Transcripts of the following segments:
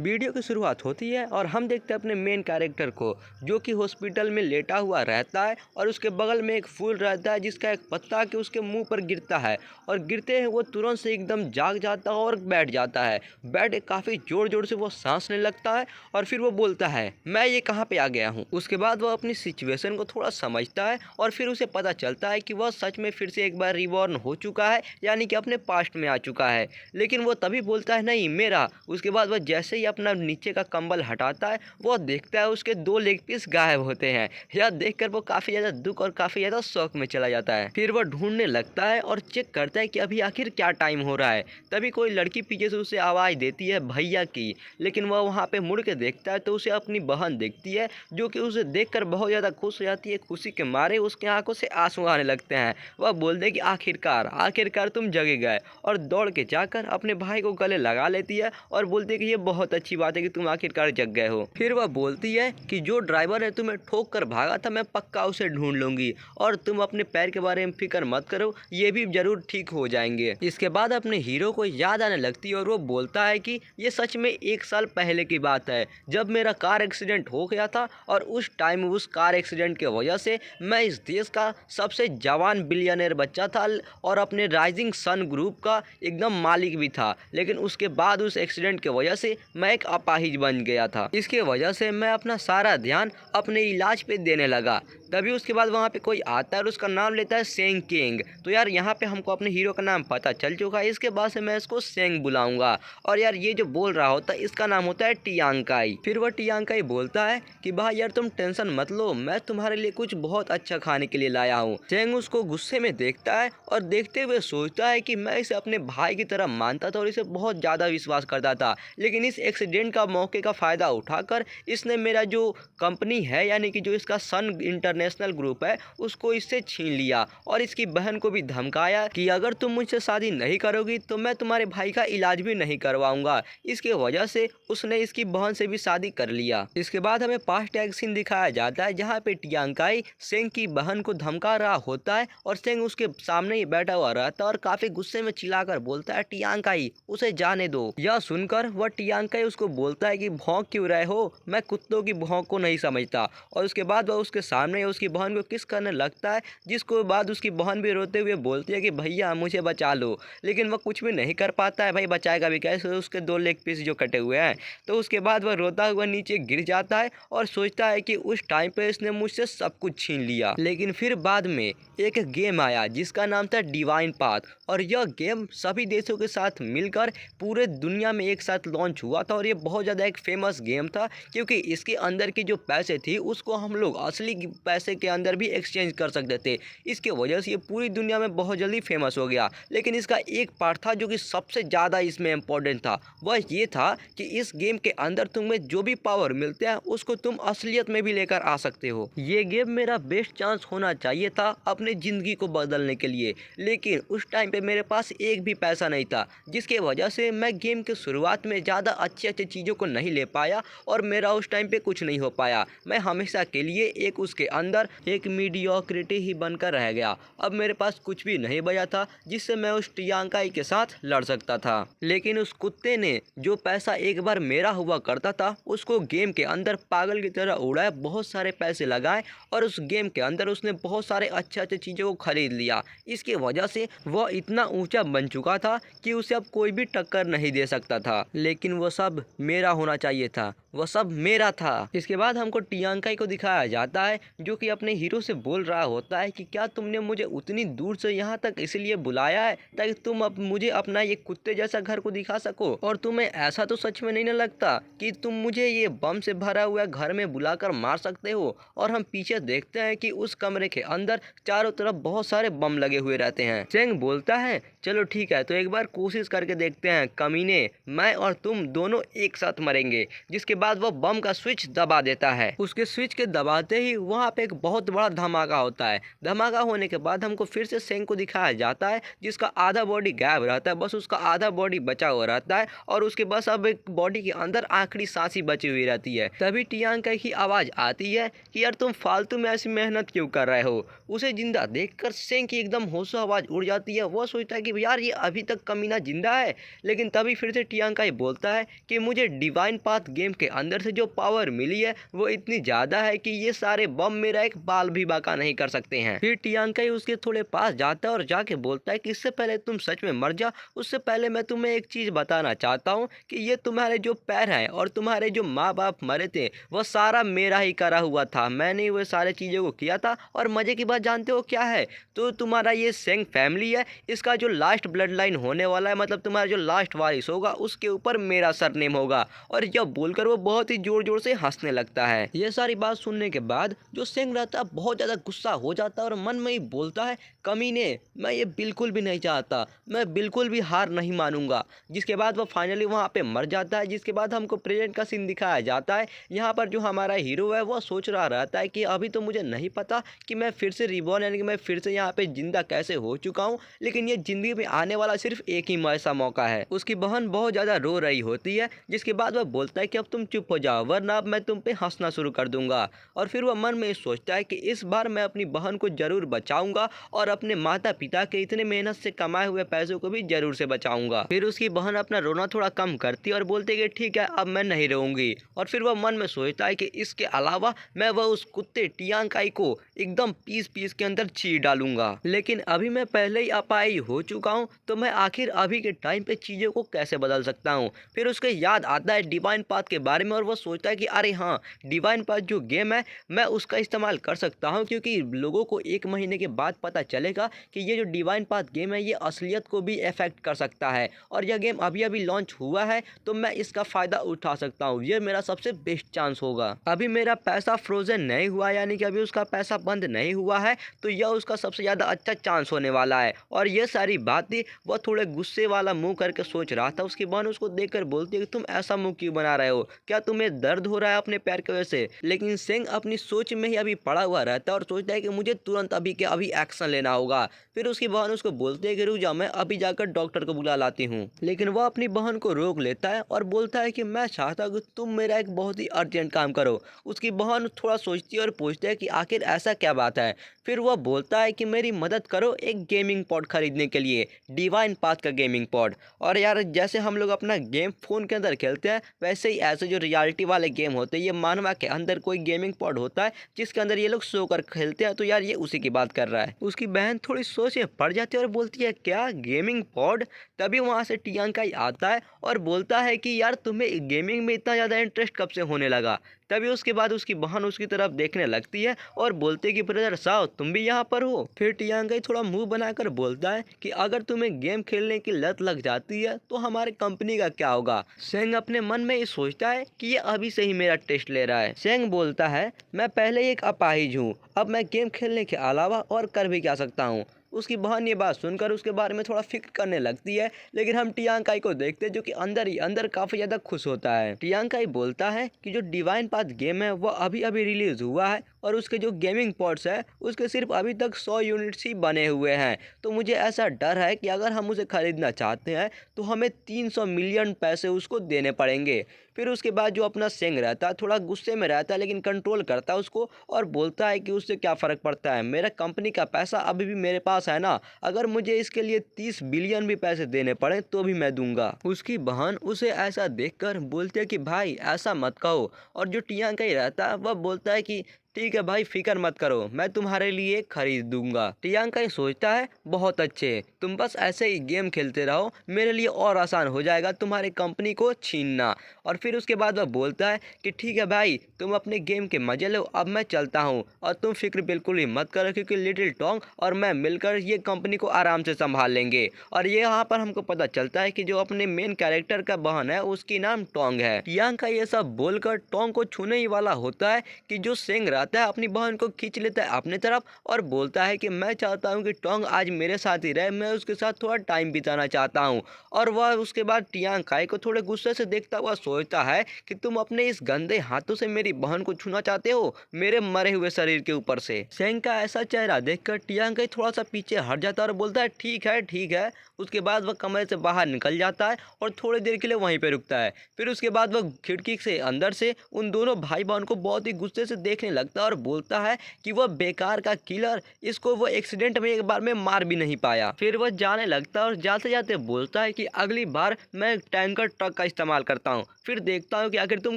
Video की शुरुआत होती है और हम देखते हैं अपने मेन कैरेक्टर को, जो कि हॉस्पिटल में लेटा हुआ रहता है और उसके बगल में एक फूल रहता है जिसका एक पत्ता के उसके मुंह पर गिरता है और गिरते ही वो तुरंत से एकदम जाग जाता है और बैठ जाता है। बैठ के काफ़ी ज़ोर ज़ोर से वो सांस लेने लगता है और फिर वो बोलता है, मैं ये कहाँ पे आ गया हूँ। उसके बाद वो अपनी सिचुएशन को थोड़ा समझता है और फिर उसे पता चलता है कि वह सच में फिर से एक बार रिबॉर्न हो चुका है, यानी कि अपने पास्ट में आ चुका है। लेकिन वो तभी बोलता है, नहीं मेरा। उसके बाद वह जैसे ही अपना नीचे का कंबल हटाता है, वो देखता है उसके 2 लेग पीस गायब होते हैं। यह देखकर वो काफ़ी ज़्यादा दुख और काफ़ी ज़्यादा शौक में चला जाता है। फिर वो ढूंढने लगता है और चेक करता है कि अभी आखिर क्या टाइम हो रहा है। तभी कोई लड़की पीछे से उसे आवाज़ देती है भैया की। लेकिन वह वहाँ पे मुड़ के देखता है तो उसे अपनी बहन दिखती है, जो कि उसे देखकर बहुत ज़्यादा खुश हो जाती है। खुशी के मारे उसके आंखों से आंसू आने लगते हैं। वह बोलते हैं कि आखिरकार तुम जगे गए, और दौड़ के जाकर अपने भाई को गले लगा लेती है और बोलती है कि ये बहुत अच्छी बात है कि तुम आखिरकार जग गए हो। फिर वह बोलती है कि जो ड्राइवर ने तुम्हें ठोक कर भागा था, मैं पक्का उसे ढूंढ लूंगी और तुम अपने पैर के बारे में फिक्र मत करो, ये भी जरूर ठीक हो जाएंगे। इसके बाद अपने हीरो को याद आने लगती है और वो बोलता है कि ये सच में 1 साल पहले की बात है, जब मेरा कार एक्सीडेंट हो गया था और उस टाइम उस कार एक्सीडेंट की वजह से मैं इस देश का सबसे जवान बिलियनर बच्चा था और अपने राइजिंग सन ग्रुप का एकदम मालिक भी था। लेकिन उसके बाद उस एक्सीडेंट की वजह से मैं एक अपाहिज बन गया था। इसके वजह से मैं अपना सारा ध्यान अपने इलाज पे देने लगा। तभी उसके बाद वहाँ पे कोई आता है और उसका नाम लेता है सेंग किंग। तो यार यहाँ पे हमको अपने हीरो का नाम पता चल चुका है, इसके बाद से मैं इसको सेंग बुलाऊंगा। और यार ये जो बोल रहा होता है इसका नाम होता है टियांकाई। फिर वह टियांकाई बोलता है कि भाई यार तुम टेंशन मत लो, मैं तुम्हारे लिए कुछ बहुत अच्छा खाने के लिए लाया हूँ। सेंग उसको गुस्से में देखता है और देखते हुए सोचता है कि मैं इसे अपने भाई की तरह मानता था और इसे बहुत ज़्यादा विश्वास करता था, लेकिन इस एक्सीडेंट का मौके का फ़ायदा उठाकर इसने मेरा जो कंपनी है, यानी कि जो इसका सन इंटरनेशनल ग्रुप है, उसको इससे छीन लिया और इसकी बहन को भी धमकाया कि अगर तुम मुझसे शादी नहीं करोगी तो मैं तुम्हारे भाई का इलाज भी नहीं करवाऊंगा। इसके वजह से उसने इसकी बहन से भी शादी कर लिया। इसके बाद हमें पास्ट एक सीन दिखाया जाता है जहाँ पे टियांकाई सेंग की बहन को धमका रहा होता है और सेंग उसके सामने ही बैठा हुआ रहता है और काफी गुस्से में चिल्लाकर बोलता है, टियांकाई उसे जाने दो। यह सुनकर वह टियांकाई उसको बोलता है कि भौंक क्यों रहे हो, मैं कुत्तों की भौंक को नहीं समझता। और उसके बाद वह उसके सामने उसकी बहन को किस करने लगता है, जिसको बाद उसकी बहन भी रोते हुए बोलती है कि भैया मुझे बचा लो। लेकिन वह कुछ भी नहीं कर पाता है, भाई बचाएगा भी कैसे, उसके 2 लेग पीस जो कटे हुए हैं। तो उसके बाद वह रोता हुआ नीचे गिर जाता है और सोचता है कि उस टाइम पे इसने मुझसे सब कुछ छीन लिया। लेकिन फिर बाद में एक गेम आया जिसका नाम था डिवाइन पाथ, और यह गेम सभी देशों के साथ मिलकर पूरे दुनिया में एक साथ लॉन्च हुआ था। और ये बहुत ज़्यादा एक फेमस गेम था क्योंकि इसके अंदर की जो पैसे थी उसको हम लोग असली पैसे के अंदर भी एक्सचेंज कर सकते थे। इसके वजह से ये पूरी दुनिया में बहुत जल्दी फेमस हो गया। लेकिन इसका एक पार्ट था जो कि सबसे ज़्यादा इसमें इम्पोर्टेंट था, वह ये था कि इस गेम के अंदर तुम्हें जो भी पावर मिलते हैं उसको तुम असलियत में भी लेकर आ सकते हो। ये गेम मेरा बेस्ट चांस होना चाहिए था अपने ज़िंदगी को बदलने के लिए, लेकिन उस टाइम पे मेरे पास एक भी पैसा नहीं था, जिसके वजह से मैं गेम के शुरुआत में ज़्यादा अच्छी चीज़ों को नहीं ले पाया और मेरा उस टाइम पे कुछ नहीं हो पाया। मैं हमेशा के लिए एक उसके अंदर एक मीडियोक्रिटी ही बनकर रह गया। अब मेरे पास कुछ भी नहीं बचा था जिससे मैं उस टियांकाई के साथ लड़ सकता था। लेकिन उस कुत्ते ने जो पैसा एक बार मेरा हुआ करता था उसको गेम के अंदर पागल की तरह उड़ाए, बहुत सारे पैसे लगाए और उस गेम के अंदर उसने बहुत सारे अच्छे चीज़ों को खरीद लिया। इसकी वजह से वह इतना ऊंचा बन चुका था कि उसे अब कोई भी टक्कर नहीं दे सकता था। लेकिन वह सब मेरा होना चाहिए था, वह सब मेरा था। इसके बाद हमको टियांकाई को दिखाया जाता है जो कि अपने हीरो से बोल रहा होता है कि क्या तुमने मुझे उतनी दूर से यहाँ तक इसलिए बुलाया है ताकि तुम अब मुझे अपना ये कुत्ते जैसा घर को दिखा सको, और तुम्हें ऐसा तो सच में नहीं न लगता कि तुम मुझे ये बम से भरा हुआ घर में बुलाकर मार सकते हो। और हम पीछे देखते हैं कि उस कमरे के अंदर चारों तरफ बहुत सारे बम लगे हुए रहते हैं। सेंग बोलता है, चलो ठीक है तो एक बार कोशिश करके देखते हैं कमीने, मैं और तुम दोनों एक साथ मरेंगे। जिसके बाद वो बम का स्विच दबा देता है। उसके स्विच के दबाते ही वहाँ पे एक बहुत बड़ा धमाका होता है। धमाका होने के बाद हमको फिर से सेंग को दिखाया जाता है जिसका आधा बॉडी गायब रहता है, बस उसका आधा बॉडी बचा हुआ रहता है और उसके बस अब एक बॉडी के अंदर आखिरी सांस ही बची हुई रहती है। तभी टियांकाई की आवाज़ आती है कि यार तुम फालतू में ऐसी मेहनत क्यों कर रहे हो। उसे जिंदा देखकर सेंग की एकदम होशो आवाज़ उड़ जाती है। वह सोचता है कि कि यार ये अभी तक कमीना जिंदा है। लेकिन तभी फिर से टियांकाई बोलता है कि मुझे डिवाइन पाथ गेम के अंदर से जो पावर मिली है वो इतनी ज़्यादा है कि ये सारे बम मेरा एक बाल भी बाका नहीं कर सकते हैं। फिर टियांकाई उसके थोड़े पास जाता है और जाके बोलता है कि इससे पहले तुम सच में मर जा, उससे पहले मैं तुम्हें एक चीज़ बताना चाहता हूँ कि ये तुम्हारे जो पैर हैं और तुम्हारे जो माँ बाप मरे थे वो सारा मेरा ही करा हुआ था, मैंने वो सारे चीज़ों को किया था। और मज़े की बात जानते हो क्या है? तो तुम्हारा ये सेंग फैमिली है, इसका जो लास्ट ब्लड लाइन होने वाला है, मतलब तुम्हारा जो लास्ट वारिस होगा उसके ऊपर मेरा सरनेम होगा। और यह बोलकर वो बहुत ही जोर जोर से हंसने लगता है। ये सारी बात सुनने के बाद जो सेंग रहता है बहुत ज़्यादा गुस्सा हो जाता है और मन में ही बोलता है, कमीने, मैं ये बिल्कुल भी नहीं चाहता, मैं बिल्कुल भी हार नहीं मानूंगा। जिसके बाद वो फाइनली वहाँ पे मर जाता है। जिसके बाद हमको प्रेजेंट का सीन दिखाया जाता है। यहाँ पर जो हमारा हीरो है वो सोच रहा रहता है कि अभी तो मुझे नहीं पता कि मैं फिर से रिबॉर्न यानी कि मैं फिर से यहाँ पे जिंदा कैसे हो चुका हूँ, लेकिन ये जिंदगी में आने वाला सिर्फ एक ही ऐसा मौका है। उसकी बहन बहुत ज़्यादा रो रही होती है। जिसके बाद वह बोलता है कि अब तुम चुप हो जाओ वरना अब मैं तुम पे हंसना शुरू कर दूंगा। और फिर वह मन में सोचता है कि इस बार मैं अपनी बहन को जरूर बचाऊंगा और अपने माता पिता के इतने मेहनत से कमाए हुए पैसों को भी जरूर से बचाऊंगा। फिर उसकी बहन अपना रोना थोड़ा कम करती है और बोलती है कि ठीक है अब मैं नहीं रोऊंगी। और फिर वह मन में सोचता है कि इसके अलावा मैं वह उस कुत्ते टियांकाई को एकदम पीस पीस के अंदर चीर डालूंगा। लेकिन अभी मैं पहले ही अपाई हो चुका हूँ, तो मैं आखिर अभी के टाइम पे चीज़ों को कैसे बदल सकता हूँ। फिर उसके याद आता है डिवाइन पाथ के बारे में और वह सोचता है कि अरे हाँ, डिवाइन पाथ जो गेम है मैं उसका इस्तेमाल कर सकता हूँ, क्योंकि लोगों को 1 महीने के बाद पता चलेगा कि ये जो डिवाइन पाथ गेम है ये असलियत को भी इफेक्ट कर सकता है। और यह गेम अभी अभी लॉन्च हुआ है तो मैं इसका फ़ायदा उठा सकता हूँ, ये मेरा सबसे बेस्ट चांस होगा। अभी मेरा पैसा फ्रोजन नहीं हुआ यानी कि अभी उसका पैसा बंद नहीं हुआ है, तो यह उसका सबसे ज़्यादा अच्छा चांस होने वाला है। और ये सारी बातें वह थोड़े गुस्से वाला मुंह करके सोच रहा था। उसकी बहन उसको देखकर बोलती है कि तुम ऐसा मुंह क्यों बना रहे हो, क्या तुम्हें दर्द हो रहा है अपने पैर की वजह से? लेकिन सेंग अपनी सोच में ही अभी पड़ा हुआ रहता है और सोचता है कि मुझे तुरंत अभी के अभी एक्शन लेना होगा। फिर उसकी बहन उसको बोलती है कि रुक जा, मैं अभी जाकर डॉक्टर को बुला लाती हूँ। लेकिन वह अपनी बहन को रोक लेता है और बोलता है कि मैं चाहता हूँ कि तुम मेरा एक बहुत ही अर्जेंट काम करो। उसकी बहन थोड़ा सोचती है और पूछती है कि आखिर ऐसा क्या बात है। फिर वह बोलता है कि मेरी मदद करो एक गेमिंग पॉड खरीदने के लिए, डिवाइन पाथ का गेमिंग पॉड। और यार जैसे हम लोग अपना गेम फ़ोन के अंदर खेलते हैं वैसे ही ऐसे जो रियलिटी वाले गेम होते हैं ये मानवा के अंदर कोई गेमिंग पॉड होता है जिसके अंदर ये लोग सो कर खेलते हैं। तो यार ये उसी की बात कर रहा है। उसकी बहन थोड़ी सोच में पड़ जाती है और बोलती है क्या गेमिंग पॉड? तभी वहाँ से टियांकाई आता है और बोलता है कि यार तुम्हें गेमिंग में इतना ज़्यादा इंटरेस्ट कब से होने लगा? तभी उसके बाद उसकी बहन उसकी तरफ देखने लगती है और बोलते कि ब्रदर साहब तुम भी यहाँ पर हो। फिर टियांकाई थोड़ा मुंह बनाकर बोलता है कि अगर तुम्हें गेम खेलने की लत लग जाती है तो हमारे कंपनी का क्या होगा? सेंग अपने मन में ये सोचता है कि ये अभी से ही मेरा टेस्ट ले रहा है। सेंग बोलता है मैं पहले ही एक अपाहिज हूँ, अब मैं गेम खेलने के अलावा और कर भी क्या सकता हूँ। उसकी बहन ये बात सुनकर उसके बारे में थोड़ा फिक्र करने लगती है। लेकिन हम टियांकाई को देखते हैं जो कि अंदर ही अंदर काफ़ी ज़्यादा खुश होता है। टियांकाई बोलता है कि जो डिवाइन पाथ गेम है वो अभी अभी रिलीज़ हुआ है और उसके जो गेमिंग पॉड्स है उसके सिर्फ अभी तक 100 यूनिट्स ही बने हुए हैं। तो मुझे ऐसा डर है कि अगर हम उसे ख़रीदना चाहते हैं तो हमें 300 मिलियन पैसे उसको देने पड़ेंगे। फिर उसके बाद जो अपना सेंग रहता है थोड़ा गुस्से में रहता है लेकिन कंट्रोल करता है उसको और बोलता है कि उससे क्या फ़र्क पड़ता है, मेरा कंपनी का पैसा अभी भी मेरे पास है ना, अगर मुझे इसके लिए 30 बिलियन भी पैसे देने पड़े तो भी मैं दूंगा। उसकी बहन उसे ऐसा देखकर बोलती है कि भाई ऐसा मत कहो। और जो टियांकाई रहता है वह बोलता है कि ठीक है भाई फिक्र मत करो, मैं तुम्हारे लिए खरीद दूंगा। टियांकाई सोचता है बहुत अच्छे, तुम बस ऐसे ही गेम खेलते रहो, मेरे लिए और आसान हो जाएगा तुम्हारी कंपनी को छीनना। और फिर उसके बाद वह बोलता है कि ठीक है भाई तुम अपने गेम के मजे लो, अब मैं चलता हूँ और तुम फिक्र बिल्कुल ही मत करो क्योंकि लिटिल टोंग और मैं मिलकर ये कंपनी को आराम से संभाल लेंगे। और ये यहाँ पर हमको पता चलता है कि जो अपने मेन कैरेक्टर का बहन है उसकी नाम टोंग है। टियांकाई ये सब बोलकर टोंग को छूने ही वाला होता है कि जो सेंग है अपनी बहन को खींच लेता है अपनी तरफ और बोलता है कि मैं चाहता हूं कि टोंग आज मेरे साथ ही रहे, मैं उसके साथ थोड़ा टाइम बिताना चाहता हूं। और वह उसके बाद टियांकाई को थोड़े गुस्से से देखता हुआ सोचता है कि तुम अपने इस गंदे हाथों से मेरी बहन को छूना चाहते हो मेरे मरे हुए शरीर के ऊपर से। सेंग का ऐसा चेहरा देखकर टियांकाई थोड़ा सा पीछे हट जाता है और बोलता है ठीक है ठीक है। उसके बाद वह कमरे से बाहर निकल जाता है और थोड़ी देर के लिए वहीं पर रुकता है। फिर उसके बाद वह खिड़की से अंदर से उन दोनों भाई बहन को बहुत ही गुस्से से देखने लगता लगता है और बोलता है कि वह बेकार का किलर, इसको वो एक्सीडेंट में एक बार में मार भी नहीं पाया। फिर वह जाने लगता है और जाते जाते बोलता है कि अगली बार मैं टैंकर ट्रक का इस्तेमाल करता हूँ, फिर देखता हूँ कि आखिर तुम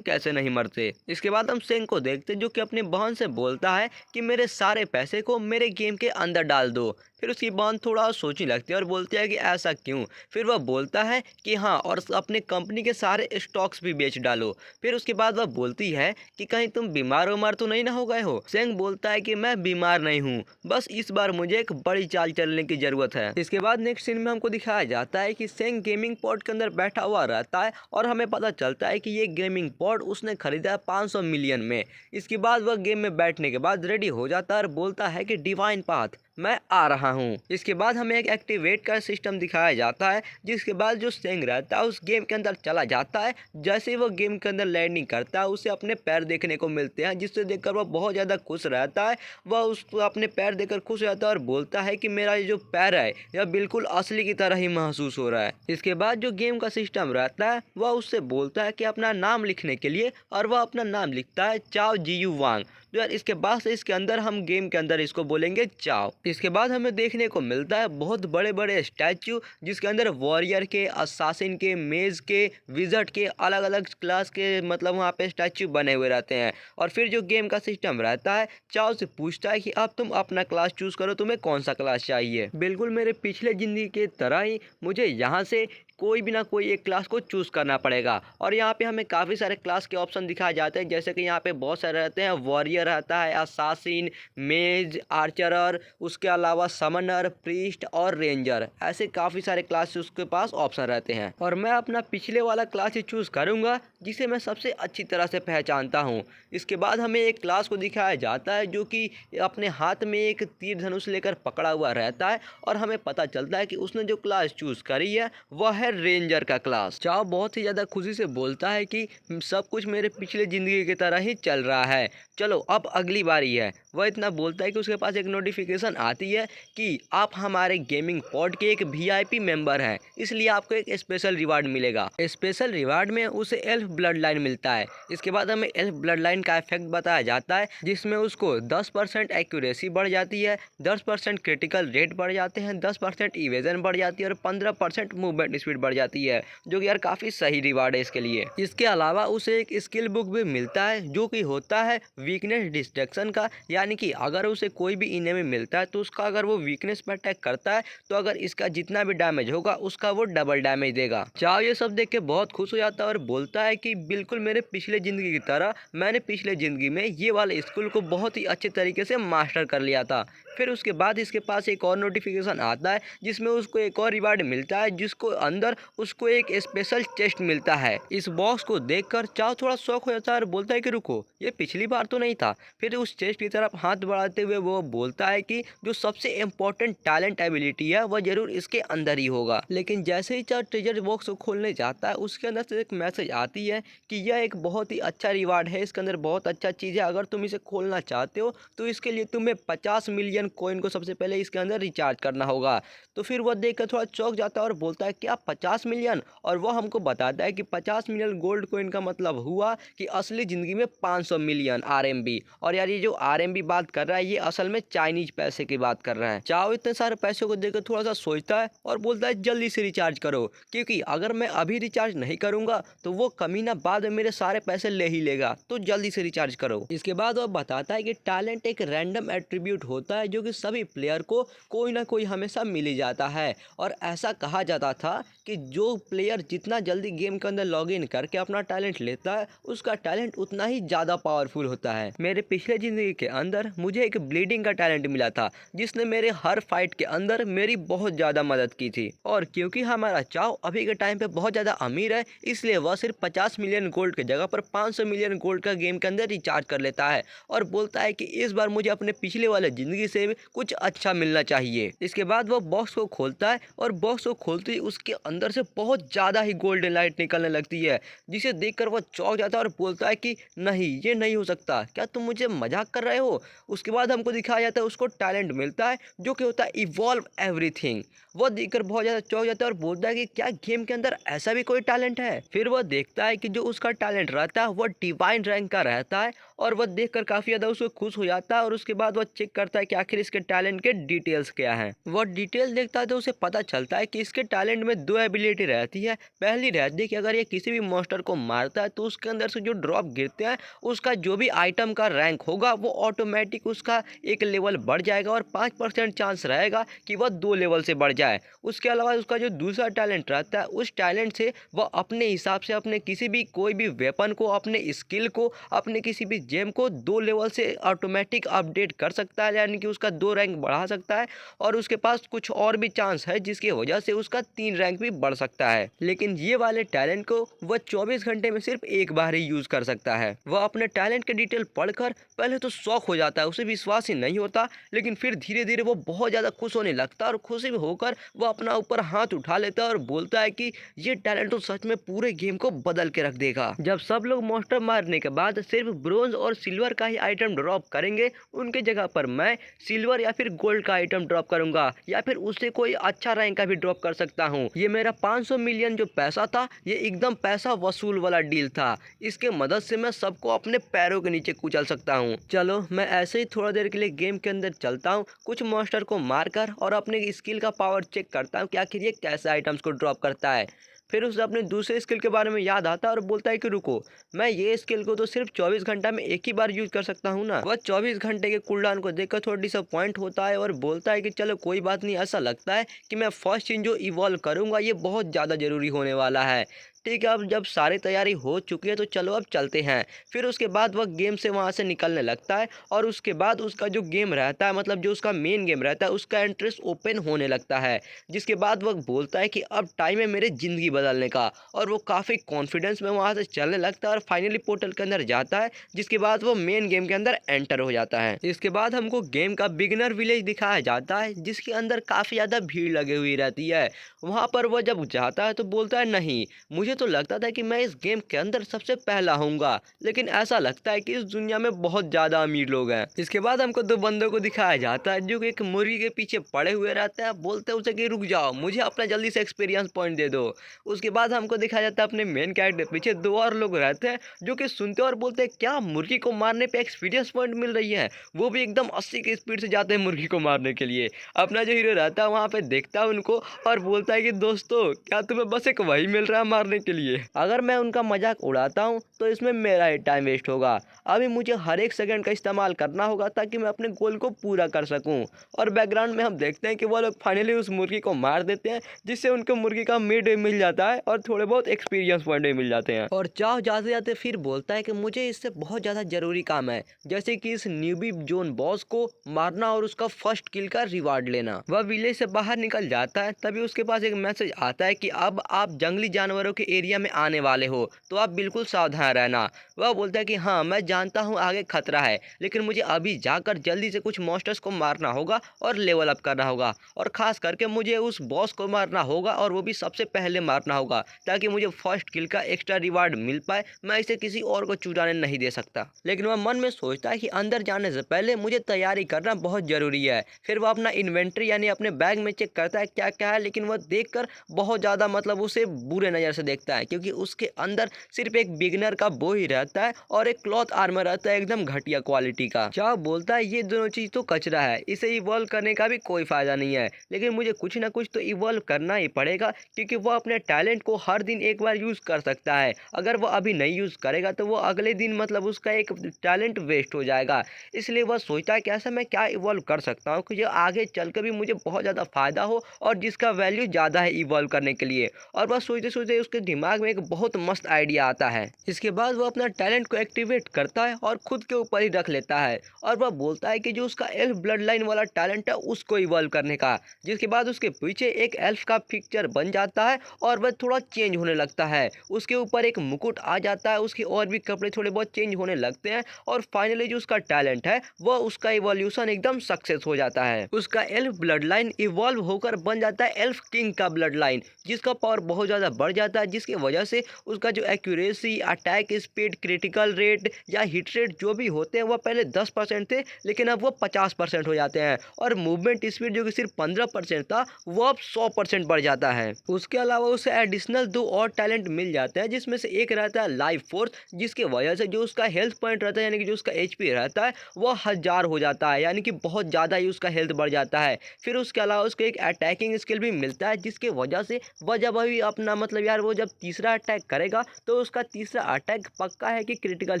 कैसे नहीं मरते। इसके बाद हम सेंग को देखते जो कि अपनी बहन से बोलता है कि मेरे सारे पैसे को मेरे गेम के अंदर डाल दो। फिर उसकी बहन थोड़ा सोचने लगती है और बोलती है कि ऐसा क्यों। फिर वह बोलता है कि हाँ, और अपने कंपनी के सारे स्टॉक्स भी बेच डालो। फिर उसके बाद वह बोलती है कि कहीं तुम बीमार उमार तो नहीं ना हो गए हो। सेंग बोलता है कि मैं बीमार नहीं हूँ, बस इस बार मुझे एक बड़ी चाल चलने की जरूरत है। इसके बाद नेक्स्ट सीन में हमको दिखाया जाता है कि सेंग गेमिंग पॉड के अंदर बैठा हुआ रहता है और हमें पता चलता है कि ये गेमिंग पॉड उसने खरीदा है 500 मिलियन में। इसके बाद वह गेम में बैठने के बाद रेडी हो जाता है और बोलता है कि डिवाइन पाथ, मैं आ रहा हूँ। इसके बाद हमें एक एक्टिवेट का सिस्टम दिखाया जाता है, जिसके बाद जो सेंग रहता है उस गेम के अंदर चला जाता है। जैसे ही वो गेम के अंदर लैंडिंग करता है उसे अपने पैर देखने को मिलते हैं, जिससे देखकर वह बहुत ज़्यादा खुश रहता है। वह उसको अपने पैर देखकर खुश रहता है और बोलता है कि मेरा ये जो पैर है यह बिल्कुल असली की तरह ही महसूस हो रहा है। इसके बाद जो गेम का सिस्टम रहता है वह उससे बोलता है कि अपना नाम लिखने के लिए, और वह अपना नाम लिखता है चाओ जीयू वांग। तो यार इसके बाद से इसके अंदर हम गेम के अंदर इसको बोलेंगे चाओ। इसके बाद हमें देखने को मिलता है बहुत बड़े बड़े स्टैचू, जिसके अंदर वॉरियर के, असासिन के, मेज के, विजर्ड के, अलग अलग क्लास के मतलब वहाँ पे स्टैचू बने हुए रहते हैं। और फिर जो गेम का सिस्टम रहता है चाओ से पूछता है कि अब तुम अपना क्लास चूज करो, तुम्हें कौन सा क्लास चाहिए। बिल्कुल मेरे पिछले जिंदगी के तरह ही मुझे यहाँ से कोई भी ना कोई एक क्लास को चूज़ करना पड़ेगा। और यहाँ पे हमें काफ़ी सारे क्लास के ऑप्शन दिखाए जाते हैं, जैसे कि यहाँ पे बहुत सारे रहते हैं। वॉरियर रहता है, असासिन, मेज, आर्चरर, उसके अलावा समनर, प्रीस्ट और रेंजर, ऐसे काफ़ी सारे क्लास उसके पास ऑप्शन रहते हैं। और मैं अपना पिछले वाला क्लास ही चूज़ करूँगा जिसे मैं सबसे अच्छी तरह से पहचानता हूँ। इसके बाद हमें एक क्लास को दिखाया जाता है जो कि अपने हाथ में एक तीर धनुष लेकर पकड़ा हुआ रहता है, और हमें पता चलता है कि उसने जो क्लास चूज़ करी है वह है रेंजर का क्लास। चाओ बहुत ही ज़्यादा खुशी से बोलता है कि सब कुछ मेरे पिछले ज़िंदगी की तरह ही चल रहा है, चलो अब अगली बारी है। वह इतना बोलता है कि उसके पास एक नोटिफिकेशन आती है कि आप हमारे गेमिंग पॉड के एक VIP मेंबर हैं, इसलिए आपको एक स्पेशल रिवार्ड मिलेगा। स्पेशल रिवार्ड में उसे एल्फ ब्लड लाइन मिलता है। इसके बाद हमें एल्फ ब्लड लाइन का इफेक्ट बताया जाता है, जिसमें उसको 10% एक्यूरेसी बढ़ जाती है, 10% क्रिटिकल रेट बढ़ जाते हैं, 10% इवेजन बढ़ जाती है और 15% मूवमेंट स्पीड बढ़ जाती है, जो कि यार काफ़ी सही रिवार्ड है इसके लिए। इसके अलावा उसे एक स्किल बुक भी मिलता है जो कि होता है वीकनेस डिस्ट्रक्शन का, यानी कि अगर उसे कोई भी इनेमी मिलता है तो उसका अगर वो वीकनेस पर अटैक करता है तो अगर इसका जितना भी डैमेज होगा उसका वो डबल डैमेज देगा। चाओ ये सब देख के बहुत खुश हो जाता है और बोलता है कि बिल्कुल मेरे पिछले ज़िंदगी की तरह मैंने पिछले ज़िंदगी में ये वाले स्किल को बहुत ही अच्छे तरीके से मास्टर कर लिया था। फिर उसके बाद इसके पास एक और नोटिफिकेशन आता है जिसमें उसको एक और रिवार्ड मिलता है, जिसको अंदर उसको एक स्पेशल चेस्ट मिलता है। इस बॉक्स को देखकर चाओ थोड़ा शौक हो जाता है और बोलता है कि रुको, ये पिछली बार तो नहीं था। फिर उस चेस्ट की तरफ हाथ बढ़ाते हुए वो बोलता है कि जो सबसे इम्पोर्टेंट टैलेंट एबिलिटी है वह जरूर इसके अंदर ही होगा। लेकिन जैसे ही चाओ ट्रेजर बॉक्स को खोलने जाता है उसके अंदर से एक मैसेज आती है कि यह एक बहुत ही अच्छा रिवार्ड है, इसके अंदर बहुत अच्छा चीज़ है, अगर तुम इसे खोलना चाहते हो तो इसके लिए तुम्हें 50 मिलियन कॉइन को सबसे पहले इसके अंदर रिचार्ज करना होगा। तो फिर वह देखकर थोड़ा चौंक जाता है और बोलता है क्या 50 मिलियन, और वह हमको बताता है कि 50 मिलियन गोल्ड कॉइन का मतलब हुआ कि असली ज़िंदगी में 500 मिलियन RMB। और यार ये जो RMB बात कर रहा है ये असल में चाइनीज पैसे की बात कर रहा है। चाओ इतने सारे पैसों को देखकर थोड़ा सा सोचता है और बोलता है जल्दी से रिचार्ज करो, क्योंकि अगर मैं अभी रिचार्ज नहीं करूंगा तो वो कमीना बाद में मेरे सारे पैसे ले ही लेगा, तो जल्दी से रिचार्ज करो। इसके बाद वह बताता है कि टैलेंट एक रैंडम एट्रीब्यूट होता है जो कि सभी प्लेयर को कोई ना कोई हमेशा मिल ही जाता है, और ऐसा कहा जाता था कि जो प्लेयर जितना जल्दी गेम के अंदर लॉग इन करके अपना टैलेंट लेता है उसका टैलेंट उतना ही ज़्यादा पावरफुल होता है। मेरे पिछले ज़िंदगी के अंदर मुझे एक ब्लीडिंग का टैलेंट मिला था जिसने मेरे हर फाइट के अंदर मेरी बहुत ज़्यादा मदद की थी। और क्योंकि हमारा चाओ अभी के टाइम पे बहुत ज़्यादा अमीर है, इसलिए वह सिर्फ 50 मिलियन गोल्ड की जगह पर 500 मिलियन गोल्ड का गेम के अंदर रिचार्ज कर लेता है और बोलता है कि इस बार मुझे अपने पिछले वाले ज़िंदगी से कुछ अच्छा मिलना चाहिए। इसके बाद वह बॉक्स को खोलता है और बॉक्स को खोलते ही उसके अंदर से बहुत ज़्यादा ही गोल्डन लाइट निकलने लगती है, जिसे देखकर वह चौंक जाता है और बोलता है कि नहीं, ये नहीं हो सकता, क्या तुम मुझे मजाक कर रहे हो। उसके बाद हमको दिखाया जाता है उसको टैलेंट मिलता है जो कि होता है इवॉल्व एवरीथिंग। वह देखकर बहुत ज़्यादा चौंक जाता है और बोलता है कि क्या गेम के अंदर ऐसा भी कोई टैलेंट है। फिर वह देखता है कि जो उसका टैलेंट रहता है वह डिवाइन रैंक का रहता है और वह देखकर काफ़ी ज़्यादा उसको खुश हो जाता है और उसके बाद वह चेक करता है कि आखिर इसके टैलेंट के डिटेल्स क्या हैं। वह डिटेल देखता है तो उसे पता चलता है कि इसके टैलेंट में दो एबिलिटी रहती है। पहली रहती है कि अगर ये किसी भी मॉन्स्टर को मारता है तो उसके अंदर से जो ड्रॉप गिरते हैं उसका जो भी आइटम का रैंक होगा वो ऑटोमेटिक उसका एक लेवल बढ़ जाएगा और 5% चांस रहेगा कि वह 2 लेवल से बढ़ जाए। उसके अलावा उसका जो दूसरा टैलेंट रहता है उस टैलेंट से वह अपने हिसाब से अपने किसी भी कोई भी वेपन को, अपने स्किल को, अपने किसी भी जेम को 2 लेवल से ऑटोमेटिक अपडेट कर सकता है, यानी कि उसका 2 रैंक बढ़ा सकता है। और उसके पास कुछ और भी चांस है जिसकी वजह से उसका 3 रैंक भी बढ़ सकता है। लेकिन ये वाले टैलेंट को वह 24 घंटे में सिर्फ एक बार ही यूज कर सकता है। वह अपने टैलेंट के डिटेल पढ़कर पहले तो शॉक हो जाता है, उसे विश्वास ही नहीं होता, लेकिन फिर धीरे धीरे वो बहुत ज़्यादा खुश होने लगता है और खुशी होकर वह अपना ऊपर हाथ उठा लेता है और बोलता है कि ये टैलेंट तो सच में पूरे गेम को बदल के रख देगा। जब सब लोग मॉन्स्टर मारने के बाद सिर्फ ब्रोंज और सिल्वर का ही आइटम ड्रॉप करेंगे, उनके जगह पर मैं सिल्वर या फिर गोल्ड का आइटम ड्रॉप करूंगा या फिर उससे कोई अच्छा रैंक का भी ड्रॉप कर सकता हूँ। ये मेरा 500 मिलियन जो पैसा था ये एकदम पैसा वसूल वाला डील था। इसके मदद से मैं सबको अपने पैरों के नीचे कुचल सकता हूँ। चलो मैं ऐसे ही थोड़ा देर के लिए गेम के अंदर चलता हूँ, कुछ मॉन्स्टर को मारकर और अपने स्किल का पावर चेक करता हूँ कि आखिर ये कैसे आइटम्स को ड्रॉप करता है। फिर उसे अपने दूसरे स्किल के बारे में याद आता है और बोलता है कि रुको, मैं ये स्किल को तो सिर्फ 24 घंटा में एक ही बार यूज कर सकता हूँ ना। वह 24 घंटे के कूलडाउन को देखकर थोड़ा डिसअपॉइंट होता है और बोलता है कि चलो कोई बात नहीं, ऐसा लगता है कि मैं फर्स्ट चीज जो इवॉल्व करूँगा ये बहुत ज़्यादा ज़रूरी होने वाला है। ठीक है, अब जब सारी तैयारी हो चुकी है तो चलो अब चलते हैं। फिर उसके बाद वह गेम से वहाँ से निकलने लगता है और उसके बाद उसका जो गेम रहता है, मतलब जो उसका मेन गेम रहता है, उसका इंटरेस्ट ओपन होने लगता है। जिसके बाद वह बोलता है कि अब टाइम है मेरे ज़िंदगी बदलने का, और वो काफ़ी कॉन्फिडेंस में वहाँ से चलने लगता है और फाइनली पोर्टल के अंदर जाता है, जिसके बाद वो मेन गेम के अंदर एंटर हो जाता है। इसके बाद हमको गेम का बिगिनर विलेज दिखाया जाता है जिसके अंदर काफ़ी ज़्यादा भीड़ लगी हुई रहती है। वहाँ पर वह जब जाता है तो बोलता है नहीं, मुझे तो लगता था कि मैं इस गेम के अंदर सबसे पहला होऊंगा, लेकिन ऐसा लगता है कि इस दुनिया में बहुत ज़्यादा अमीर लोग हैं। इसके बाद हमको 2 बंदों को दिखाया जाता है जो कि एक मुर्गी के पीछे पड़े हुए रहते हैं। बोलते हैं उसे कि रुक जाओ, मुझे अपना जल्दी से एक्सपीरियंस पॉइंट दे दो। उसके बाद हमको दिखाया जाता है अपने मेन कैरेक्टर पीछे 2 और लोग रहते हैं जो कि सुनते और बोलते हैं क्या मुर्गी को मारने पे एक्सपीरियंस पॉइंट मिल रही है, वो भी एकदम 80 की स्पीड से जाते हैं मुर्गी को मारने के लिए। अपना जो हीरो रहता है वहाँ पे देखता है उनको और बोलता है कि दोस्तों क्या तुम्हें बस एक वही मिल रहा है मारने के लिए, अगर मैं उनका मजाक उड़ाता हूँ तो इसमें मेरा ही टाइम वेस्ट होगा। अभी मुझे हर एक सेकंड का इस्तेमाल करना होगा ताकि मैं अपने गोल को पूरा कर सकूं। और बैकग्राउंड में हम देखते हैं कि वो लोग फाइनली उस मुर्गी को मार देते हैं, जिससे उनको मुर्गी का मीट भी मिल जाता है और थोड़े बहुत एक्सपीरियंस पॉइंट भी मिल जाते हैं। और चाहो जाते जाते फिर बोलता है कि मुझे इससे बहुत ज़्यादा ज़रूरी काम है, जैसे कि इस न्यूबी जोन बॉस को मारना और उसका फर्स्ट किल का रिवार्ड लेना। वह विलेज से बाहर निकल जाता है, तभी उसके पास एक मैसेज आता है कि अब आप जंगली जानवरों के एरिया में आने वाले हो, तो आप बिल्कुल सावधान रहना। वह बोलता है कि हाँ मैं जानता हूँ आगे खतरा है, लेकिन मुझे अभी जाकर जल्दी से कुछ मॉन्स्टर्स को मारना होगा और लेवल अप करना होगा, और ख़ास करके मुझे उस बॉस को मारना होगा और वो भी सबसे पहले मारना होगा ताकि मुझे फर्स्ट किल का एक्स्ट्रा रिवार्ड मिल पाए। मैं इसे किसी और को चुराने नहीं दे सकता। लेकिन वह मन में सोचता है कि अंदर जाने से पहले मुझे तैयारी करना बहुत ज़रूरी है। फिर वह अपना इन्वेंट्री यानी अपने बैग में चेक करता है क्या क्या है, लेकिन वह देखकर बहुत ज़्यादा मतलब उसे बुरे नज़र से देखता है, क्योंकि उसके अंदर सिर्फ एक बिगिनर का बो ही रहता है और एक क्लॉथ आर्मर रहता है एकदम घटिया क्वालिटी का। चाह बोलता है ये दोनों चीज़ तो कचरा है, इसे इवॉल्व करने का भी कोई फायदा नहीं है, लेकिन मुझे कुछ ना कुछ तो इवॉल्व करना ही पड़ेगा, क्योंकि वह अपने टैलेंट को हर दिन एक बार यूज़ कर सकता है। अगर वह अभी नहीं यूज़ करेगा तो वो अगले दिन मतलब उसका एक टैलेंट वेस्ट हो जाएगा। इसलिए वह सोचता है कि ऐसा मैं क्या इवॉल्व कर सकता हूँ कि जो आगे चल कर भी मुझे बहुत ज़्यादा फायदा हो और जिसका वैल्यू ज़्यादा है इवॉल्व करने के लिए। और वह सोचते सोचते उसके दिमाग में एक बहुत मस्त आइडिया आता है। इसके बाद वो अपना टैलेंट को एक्टिवेट करता है और खुद के ऊपर ही रख लेता है और वह बोलता है कि जो उसका एल्फ ब्लड लाइन वाला टैलेंट है उसको इवॉल्व करने का। जिसके बाद उसके पीछे एक एल्फ का पिक्चर बन जाता है और वह थोड़ा चेंज होने लगता है। उसके ऊपर एक मुकुट आ जाता है, उसके और भी कपड़े थोड़े बहुत चेंज होने लगते हैं और फाइनली जो उसका टैलेंट है वह उसका इवोल्यूशन एकदम सक्सेस हो जाता है। उसका एल्फ ब्लड लाइन इवॉल्व होकर बन जाता है एल्फ किंग का ब्लड लाइन, जिसका पावर बहुत ज़्यादा बढ़ जाता है, जिसकी वजह से उसका जो accuracy, attack speed, critical rate या हिट रेट जो भी होते हैं वह पहले 10% थे लेकिन अब वो 50% हो जाते हैं और मूवमेंट स्पीड जो कि सिर्फ 15% था वो अब 100% बढ़ जाता है। उसके अलावा उसे एडिशनल 2 और टैलेंट मिल जाते हैं, जिसमें से एक रहता है लाइफ फोर्स, जिसकी वजह से जो उसका हेल्थ पॉइंट रहता है यानी कि जो उसका एचपी रहता है वह 1000 हो जाता है, यानी कि बहुत ज़्यादा ही उसका हेल्थ बढ़ जाता है। फिर उसके अलावा उसको एक अटैकिंग स्किल भी मिलता है, जिसकी वजह से वह जब अभी अपना मतलब यार वो जब तीसरा अटैक करेगा तो उसका तीसरा अटैक पक्का है कि क्रिटिकल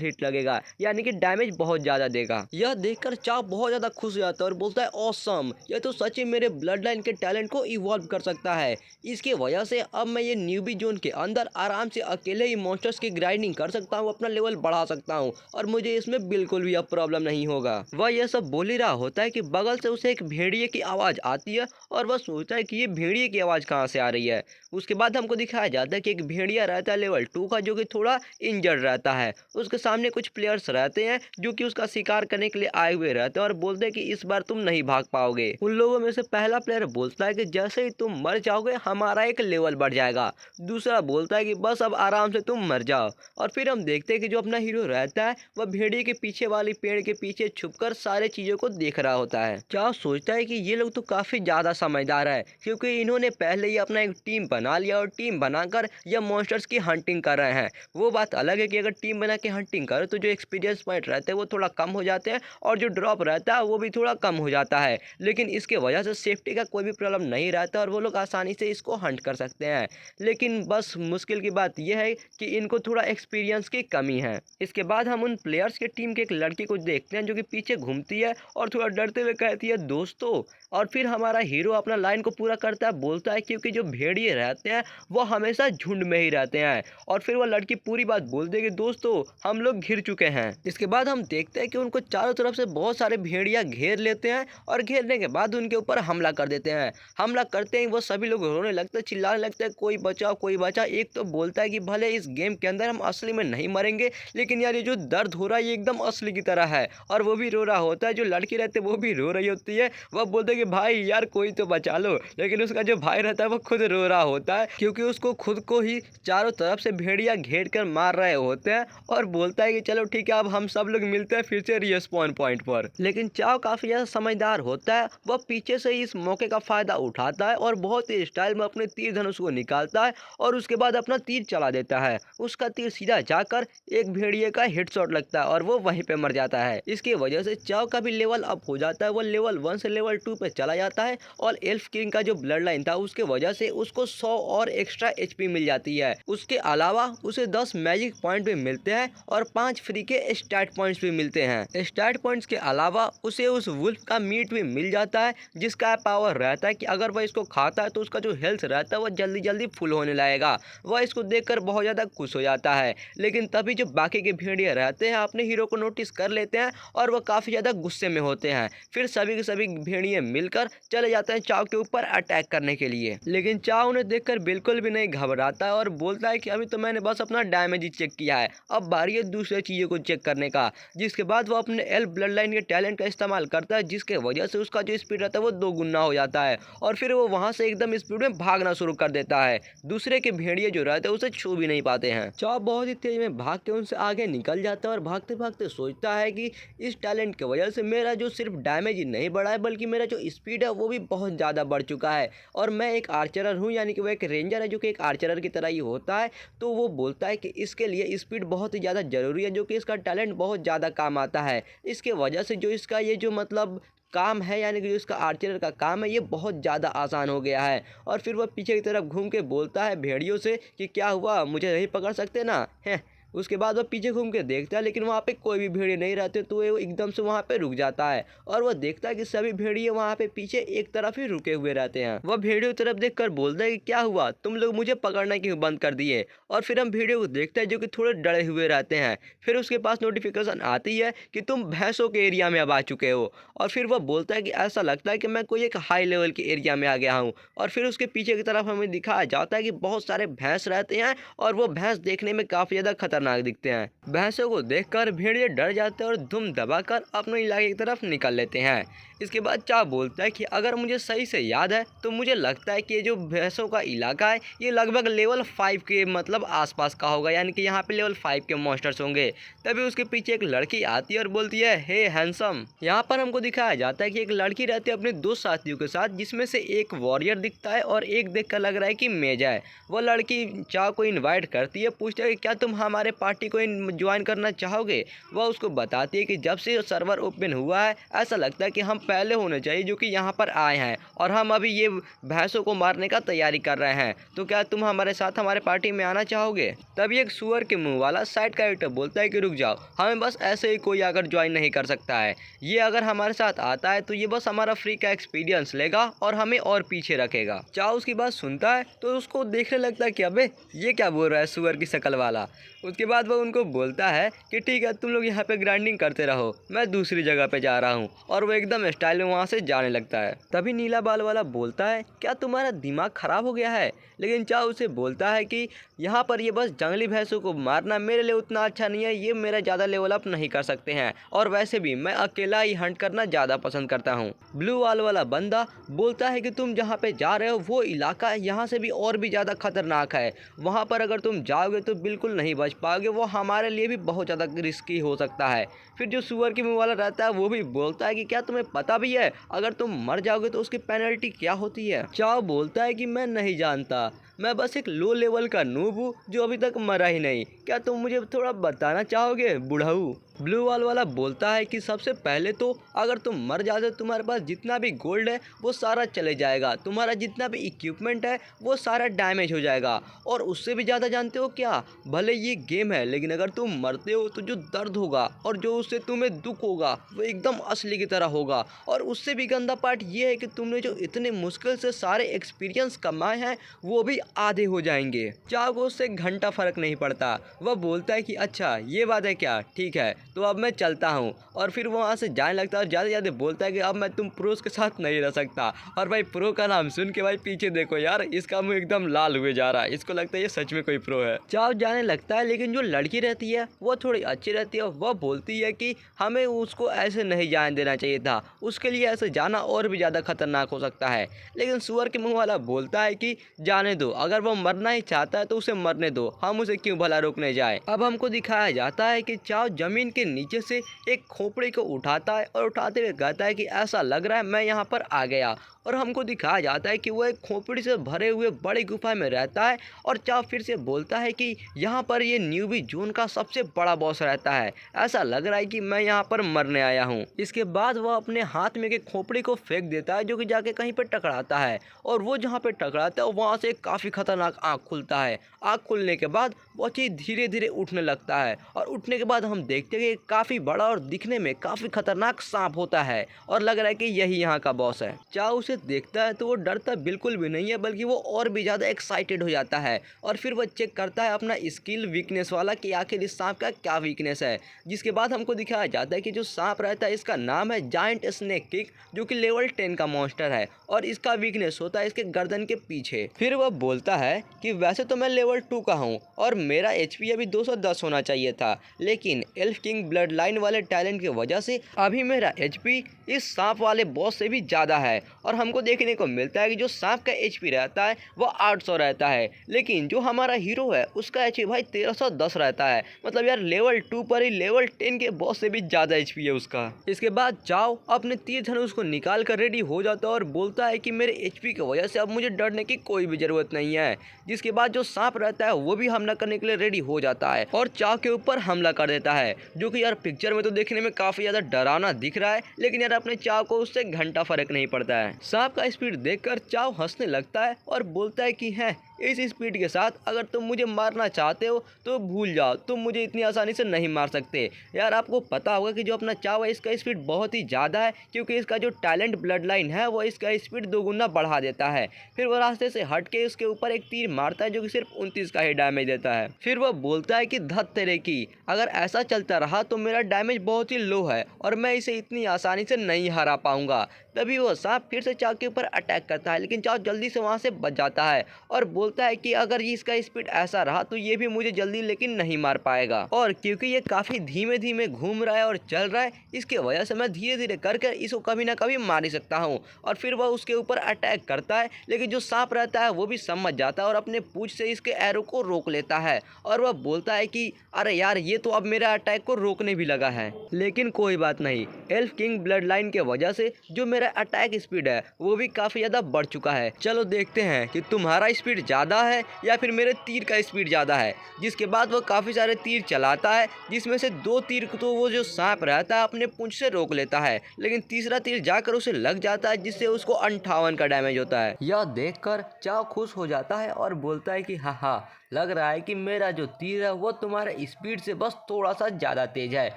हिट लगेगा, यानी कि डैमेज बहुत ज़्यादा देगा। यह देखकर चाव बहुत ज़्यादा खुश हो जाता है और बोलता है ऑसम, यह तो सच ही मेरे ब्लड लाइन के टैलेंट को इवॉल्व कर सकता है। इसकी वजह से अब मैं ये न्यूबी जोन के अंदर आराम से अकेले ही मॉन्स्टर्स की ग्राइंडिंग कर सकता हूँ, अपना लेवल बढ़ा सकता हूँ और मुझे इसमें बिल्कुल भी अब प्रॉब्लम नहीं होगा। वह यह सब बोल ही रहा होता है कि बगल से उसे एक भेड़िए की आवाज़ आती है और वह सोचता है कि ये भेड़िए की आवाज़ कहाँ से आ रही है। उसके बाद हमको दिखाया जाता है कि एक भेड़िया रहता है लेवल 2 का, जो कि थोड़ा इंजर्ड रहता है। उसके सामने कुछ प्लेयर्स रहते हैं जो कि उसका शिकार करने के लिए आए हुए रहते हैं और बोलते हैं कि इस बार तुम नहीं भाग पाओगे। उन लोगों में से पहला प्लेयर बोलता है कि जैसे ही तुम मर जाओगे हमारा एक लेवल बढ़ जाएगा। दूसरा बोलता है कि बस अब आराम से तुम मर जाओ। और फिर हम देखते हैं कि जो अपना हीरो रहता है वह भेड़िए के पीछे वाली पेड़ के पीछे छुपकर सारे चीज़ों को देख रहा होता है। चाओ सोचता है कि ये लोग तो काफ़ी ज़्यादा समझदार है, क्योंकि इन्होंने पहले ही अपना एक टीम बना लिया और टीम बनाकर यह मॉन्स्टर्स की हंटिंग कर रहे हैं। वो बात अलग है कि अगर टीम बना के हंटिंग करो तो जो एक्सपीरियंस पॉइंट रहते हैं वो थोड़ा कम हो जाते हैं और जो ड्रॉप रहता है वो भी थोड़ा कम हो जाता है, लेकिन इसके वजह से सेफ्टी का कोई भी प्रॉब्लम नहीं रहता और वो लोग आसानी से इसको हंट कर सकते हैं। लेकिन बस मुश्किल की बात यह है कि इनको थोड़ा एक्सपीरियंस की कमी है। इसके बाद हम उन प्लेयर्स के टीम के एक लड़की को देखते हैं जो कि पीछे घूमती है और थोड़ा डरते हुए कहती है दोस्तों। और फिर हमारा हीरो अपना लाइन को पूरा करता है, बोलता है क्योंकि जो भेड़िए रहते हैं वो हमेशा झुंड में ही रहते हैं। और फिर वह लड़की पूरी बात बोलती है कि दोस्तों हम लोग घिर चुके हैं। इसके बाद हम देखते हैं कि उनको चारों तरफ से बहुत सारे भेड़िया घेर लेते हैं और घेरने के बाद उनके ऊपर हमला कर देते हैं। हमला करते ही वो सभी लोग रोने लगते हैं, चिल्लाने लगते हैं कोई बचाओ कोई बचाओ। एक तो बोलता है कि भले इस गेम के अंदर हम असली में नहीं मरेंगे, लेकिन यार ये जो दर्द हो रहा है ये एकदम असली की तरह है। और वो भी रो रहा होता है, जो लड़की रहती है वो भी रो रही होती है। वह बोलते हैं कि भाई यार कोई तो बचा लो, लेकिन उसका जो भाई रहता है वो खुद रो रहा होता है, क्योंकि उसको खुद को ही चारों तरफ से भेड़िया घेर कर मार रहे होते हैं। और बोलता है कि चलो ठीक है अब हम सब लोग मिलते हैं फिर से रिस्पॉन पॉइंट पर। लेकिन चाव काफ़ी ज़्यादा समझदार होता है, वह पीछे से ही इस मौके का फ़ायदा उठाता है और बहुत ही स्टाइल में अपने तीर धनुष को निकालता है और उसके बाद अपना तीर चला देता है। उसका तीर सीधा जाकर एक भेड़िए का हेडशॉट लगता है और वो वहीं पे मर जाता है। इसकी वजह से चाव का भी लेवल अप हो जाता है, वो लेवल 1 से लेवल 2 पे चला जाता है और एल्फ किंग का जो ब्लड लाइन था उसके वजह से उसको 100 और एक्स्ट्रा एचपी मिल जाती है। उसके अलावा उसे 10 मैजिक पॉइंट भी मिलते हैं और 5 फ्री के स्टैट पॉइंट्स भी मिलते हैं। स्टैट पॉइंट्स के अलावा उसे उस वुल्फ का मीट भी मिल जाता है, जिसका पावर रहता है कि अगर वह इसको खाता है तो उसका जो हेल्थ रहता है वह जल्दी जल्दी फुल होने लगेगा। वह इसको देखकर बहुत ज़्यादा खुश हो जाता है, लेकिन तभी जो बाकी के भेड़िए रहते हैं अपने हीरो को नोटिस कर लेते हैं और वह काफ़ी ज़्यादा गुस्से में होते हैं। फिर सभी के सभी भेड़िए मिलकर चले जाते हैं चाव के ऊपर अटैक करने के लिए, लेकिन चाव उन्हें देखकर बिल्कुल भी नहीं घबराता है और बोलता है कि अभी तो मैंने बस अपना डैमेज ही चेक किया है, अब बारी है दूसरे चीज़ों को चेक करने का। जिसके बाद वो अपने एल्फ ब्लड लाइन के टैलेंट का इस्तेमाल करता है, जिसके वजह से उसका जो स्पीड रहता है वो 2 गुना हो जाता है और फिर वो वहाँ से एकदम स्पीड में भागना शुरू कर देता है। दूसरे के भेड़िए जो रहते हैं उसे छू भी नहीं पाते हैं। चाव बहुत ही तेज में भाग के उनसे आगे निकल जाता है और भागते भागते सोचता है कि इस टैलेंट की वजह से मेरा जो सिर्फ डैमेज ही नहीं बढ़ा है बल्कि मेरा जो स्पीड है वो भी बहुत ज़्यादा बढ़ चुका है और मैं एक आर्चरर हूँ, यानी कि वो एक रेंजर है जो कि एक आर्चरर की तरह ही होता है। तो वो बोलता है कि इसके लिए स्पीड बहुत ही ज़्यादा ज़रूरी है, जो कि इसका टैलेंट बहुत ज़्यादा काम आता है। इसके वजह से जो इसका ये जो मतलब काम है, यानी कि जो इसका आर्चरर का काम है ये बहुत ज़्यादा आसान हो गया है। और फिर वह पीछे की तरफ घूम के बोलता है भेड़ियों से कि क्या हुआ, मुझे नहीं पकड़ सकते ना, हैं उसके बाद वो पीछे घूम के देखता है लेकिन वहाँ पे कोई भी भेड़िए नहीं रहते, तो वो एकदम से वहाँ पे रुक जाता है और वो देखता है कि सभी भेड़िए वहाँ पे पीछे एक तरफ ही रुके हुए रहते हैं। वह भेड़ियों की तरफ देखकर बोलता है कि क्या हुआ, तुम लोग मुझे पकड़ना क्यों बंद कर दिए। और फिर हम भेड़ियों को देखते हैं जो कि थोड़े डरे हुए रहते हैं। फिर उसके पास नोटिफिकेशन आती है कि तुम भैंसों के एरिया में अब आ चुके हो। और फिर वह बोलता है कि ऐसा लगता है कि मैं कोई एक हाई लेवल के एरिया में आ गया हूँ। और फिर उसके पीछे की तरफ हमें दिखाया जाता है कि बहुत सारे भैंस रहते हैं और वो भैंस देखने में काफ़ी ज़्यादा खतरनाक दिखते हैं। भैंसों को देखकर भेड़िए डर जाते हैं और धुम दबाकर अपने इलाके की तरफ निकल लेते हैं। इसके बाद चाव बोलता है कि अगर मुझे सही से याद है तो मुझे लगता है कि ये जो भैंसों का इलाका है ये लगभग लेवल 5 के मतलब आसपास का होगा, यानी कि यहाँ पे लेवल 5 के मॉन्स्टर्स होंगे। तभी उसके पीछे एक लड़की आती है और बोलती है, हे हैंडसम। यहाँ पर हमको दिखाया जाता है कि एक लड़की रहती है अपने 2 साथियों के साथ, जिसमें से एक वॉरियर दिखता है और एक देखकर लग रहा है कि मेज है। वो लड़की चाव को इन्वाइट करती है, पूछती है कि क्या तुम हमारे पार्टी को ज्वाइन करना चाहोगे। वह उसको बताती है कि जब से सर्वर ओपन हुआ है ऐसा लगता है कि हम पहले होने चाहिए जो कि यहाँ पर आए हैं और हम अभी ये भैंसों को मारने का तैयारी कर रहे हैं, तो क्या तुम हमारे साथ हमारे पार्टी में आना चाहोगे। तभी एक सुअर के मुंह वाला साइड कैरेक्टर बोलता है कि रुक जाओ, हमें बस ऐसे ही कोई आकर ज्वाइन नहीं कर सकता है। ये अगर हमारे साथ आता है तो ये बस हमारा फ्री का एक्सपीरियंस लेगा और हमें और पीछे रखेगा। चाव उसकी बात सुनता है तो उसको देखने लगता है कि अबे ये क्या बोल रहा है सुअर की शक्ल वाला। उसके बाद वह उनको बोलता है कि ठीक है तुम लोग यहाँ पे ग्राइंडिंग करते रहो, मैं दूसरी जगह पे जा रहा हूँ। और वो एकदम स्टाइल में वहाँ से जाने लगता है। तभी नीला बाल वाला बोलता है, क्या तुम्हारा दिमाग खराब हो गया है। लेकिन चाव उसे बोलता है कि यहाँ पर ये बस जंगली भैंसों को मारना मेरे लिए उतना अच्छा नहीं है, ये मेरा ज़्यादा लेवल अप नहीं कर सकते हैं और वैसे भी मैं अकेला ही हंट करना ज़्यादा पसंद करता हूँ। ब्लू वाल वाला बंदा बोलता है कि तुम जहाँ पे जा रहे हो वो इलाका यहाँ से भी और भी ज़्यादा खतरनाक है, वहाँ पर अगर तुम जाओगे तो बिल्कुल नहीं बच पाओगे, वो हमारे लिए भी बहुत ज़्यादा रिस्की हो सकता है। फिर जो सुअर के मुँह वाला रहता है वो भी बोलता है कि क्या तुम्हें पता भी है अगर तुम मर जाओगे तो उसकी पेनल्टी क्या होती है। चाव बोलता है कि मैं नहीं जानता, मैं बस एक लो लेवल का नूब हूँ जो अभी तक मरा ही नहीं, क्या तुम मुझे थोड़ा बताना चाहोगे बुढ़ाऊ। ब्लू वाल वाला बोलता है कि सबसे पहले तो अगर तुम मर जाते तुम्हारे पास जितना भी गोल्ड है वो सारा चले जाएगा, तुम्हारा जितना भी इक्विपमेंट है वो सारा डैमेज हो जाएगा, और उससे भी ज़्यादा जानते हो क्या, भले ये गेम है लेकिन अगर तुम मरते हो तो जो दर्द होगा और जो उससे तुम्हें दुख होगा वो एकदम असली की तरह होगा। और उससे भी गंदा पार्ट ये है कि तुमने जो इतने मुश्किल से सारे एक्सपीरियंस कमाए हैं वो भी आधे हो जाएंगे। चाव को उससे घंटा फर्क नहीं पड़ता। वह बोलता है कि अच्छा ये बात है क्या, ठीक है तो अब मैं चलता हूँ। और फिर वहाँ से जाने लगता है और ज़्यादा ज़्यादा बोलता है कि अब मैं तुम प्रोस के साथ नहीं रह सकता। और भाई प्रो का नाम सुन के भाई पीछे देखो यार, इसका मुँह एकदम लाल हुए जा रहा है, इसको लगता है ये सच में कोई प्रो है। चाव जाने लगता है लेकिन जो लड़की रहती है वो थोड़ी अच्छी रहती है। वह बोलती है कि हमें उसको ऐसे नहीं जाने देना चाहिए था, उसके लिए ऐसे जाना और भी ज़्यादा खतरनाक हो सकता है। लेकिन सुअर के मुँह वाला बोलता है कि जाने दो, अगर वो मरना ही चाहता है तो उसे मरने दो, हम उसे क्यों भला रोकने जाए। अब हमको दिखाया जाता है कि चाव जमीन के नीचे से एक खोपड़ी को उठाता है और उठाते हुए कहता है कि ऐसा लग रहा है मैं यहाँ पर आ गया। और हमको दिखाया जाता है कि वो एक खोपड़ी से भरे हुए बड़ी गुफा में रहता है। और चाव फिर से बोलता है कि यहाँ पर ये न्यूबी जोन का सबसे बड़ा बॉस रहता है, ऐसा लग रहा है कि मैं यहाँ पर मरने आया हूँ। इसके बाद वह अपने हाथ में के खोपड़ी को फेंक देता है जो कि जाके कहीं पर टकराता है, और वो जहाँ पे टकराता है वहाँ से काफ़ी खतरनाक आँख खुलता है। आँख खुलने के बाद वो चीज़ धीरे धीरे उठने लगता है, और उठने के बाद हम देखते हैं कि काफ़ी बड़ा और दिखने में काफ़ी खतरनाक सांप होता है, और लग रहा है कि यही यहाँ का बॉस है। चाव उसे देखता है तो वो डरता बिल्कुल भी नहीं है, बल्कि वो और भी ज़्यादा एक्साइटेड हो जाता है। और फिर वो चेक करता है अपना स्किल वीकनेस वाला कि आखिर इस सांप का क्या वीकनेस है। जिसके बाद हमको दिखाया जाता है कि जो सांप रहता है इसका नाम है जायंट स्नेक किक, जो कि लेवल 10 का मॉन्स्टर है, और इसका वीकनेस होता है इसके गर्दन के पीछे। फिर वह बोलता है कि वैसे तो मैं लेवल 2 का हूँ और मेरा HP अभी 210 होना चाहिए था, लेकिन एल्फ किंग ब्लड लाइन वाले टैलेंट की वजह से अभी मेरा HP इस सांप वाले बॉस से भी ज़्यादा है। और हमको देखने को मिलता है कि जो सांप का HP रहता है वो 800 रहता है, लेकिन जो हमारा हीरो है उसका HP भाई 1310 रहता है। मतलब यार लेवल 2 पर ही लेवल 10 के बॉस से भी ज़्यादा HP है उसका। इसके बाद चाव अपने तीर धनुष को निकाल कर रेडी हो जाता है और बोलता है कि मेरे HP की वजह से अब मुझे डरने की कोई भी ज़रूरत नहीं है। जिसके बाद जो सांप रहता है वो भी हमला करने के लिए रेडी हो जाता है और चाव के ऊपर हमला कर देता है, जो कि यार पिक्चर में तो देखने में काफ़ी ज़्यादा डरावना दिख रहा है, लेकिन यार अपने चाव को उससे घंटा फर्क नहीं पड़ता है। सांप का स्पीड देखकर चाव हंसने लगता है और बोलता है कि है इस स्पीड के साथ अगर तुम मुझे मारना चाहते हो तो भूल जाओ, तुम मुझे इतनी आसानी से नहीं मार सकते। यार आपको पता होगा कि जो अपना चाव है इसका स्पीड बहुत ही ज़्यादा है, क्योंकि इसका जो टैलेंट ब्लड लाइन है वो इसका स्पीड दोगुना बढ़ा देता है। फिर वो रास्ते से हट के उसके ऊपर एक तीर मारता है जो कि सिर्फ 29 का ही डैमेज देता है। फिर वह बोलता है कि धत तेरे की, अगर ऐसा चलता रहा तो मेरा डैमेज बहुत ही लो है और मैं इसे इतनी आसानी से नहीं हरा पाऊंगा। तभी वो सांप फिर से चाव के ऊपर अटैक करता है, लेकिन चाव जल्दी से वहां से बच जाता है और बोलता है कि अगर ये इसका स्पीड ऐसा रहा तो ये भी मुझे जल्दी लेकिन नहीं मार पाएगा। और क्योंकि ये काफी धीमे धीमे घूम रहा है और चल रहा है, इसके वजह से मैं धीरे धीरे करके इसको कभी ना कभी मार ही सकता हूँ। और फिर वह उसके ऊपर अटैक करता है, लेकिन जो सांप रहता है वो भी समझ जाता है और अपने पूंछ से इसके एरो को रोक लेता है। और वह बोलता है कि अरे यार ये तो अब मेरा अटैक को रोकने भी लगा है। लेकिन कोई बात नहीं, एल्फ किंग ब्लड लाइन के वजह से जो मेरा अटैक स्पीड है वो भी काफ़ी ज़्यादा बढ़ चुका है। चलो देखते हैं कि तुम्हारा स्पीड ज़्यादा है या फिर मेरे तीर का स्पीड ज़्यादा है। जिसके बाद वो काफ़ी सारे तीर चलाता है, जिसमें से 2 तीर को तो वो जो सांप रहता है अपने पूंछ से रोक लेता है, लेकिन तीसरा तीर जाकर उसे लग जाता है जिससे उसको 58 का डैमेज होता है। यह देखकर चाव खुश हो जाता है और बोलता है कि हाँ, लग रहा है कि मेरा जो तीर है वो तुम्हारे स्पीड से बस थोड़ा सा ज़्यादा तेज है।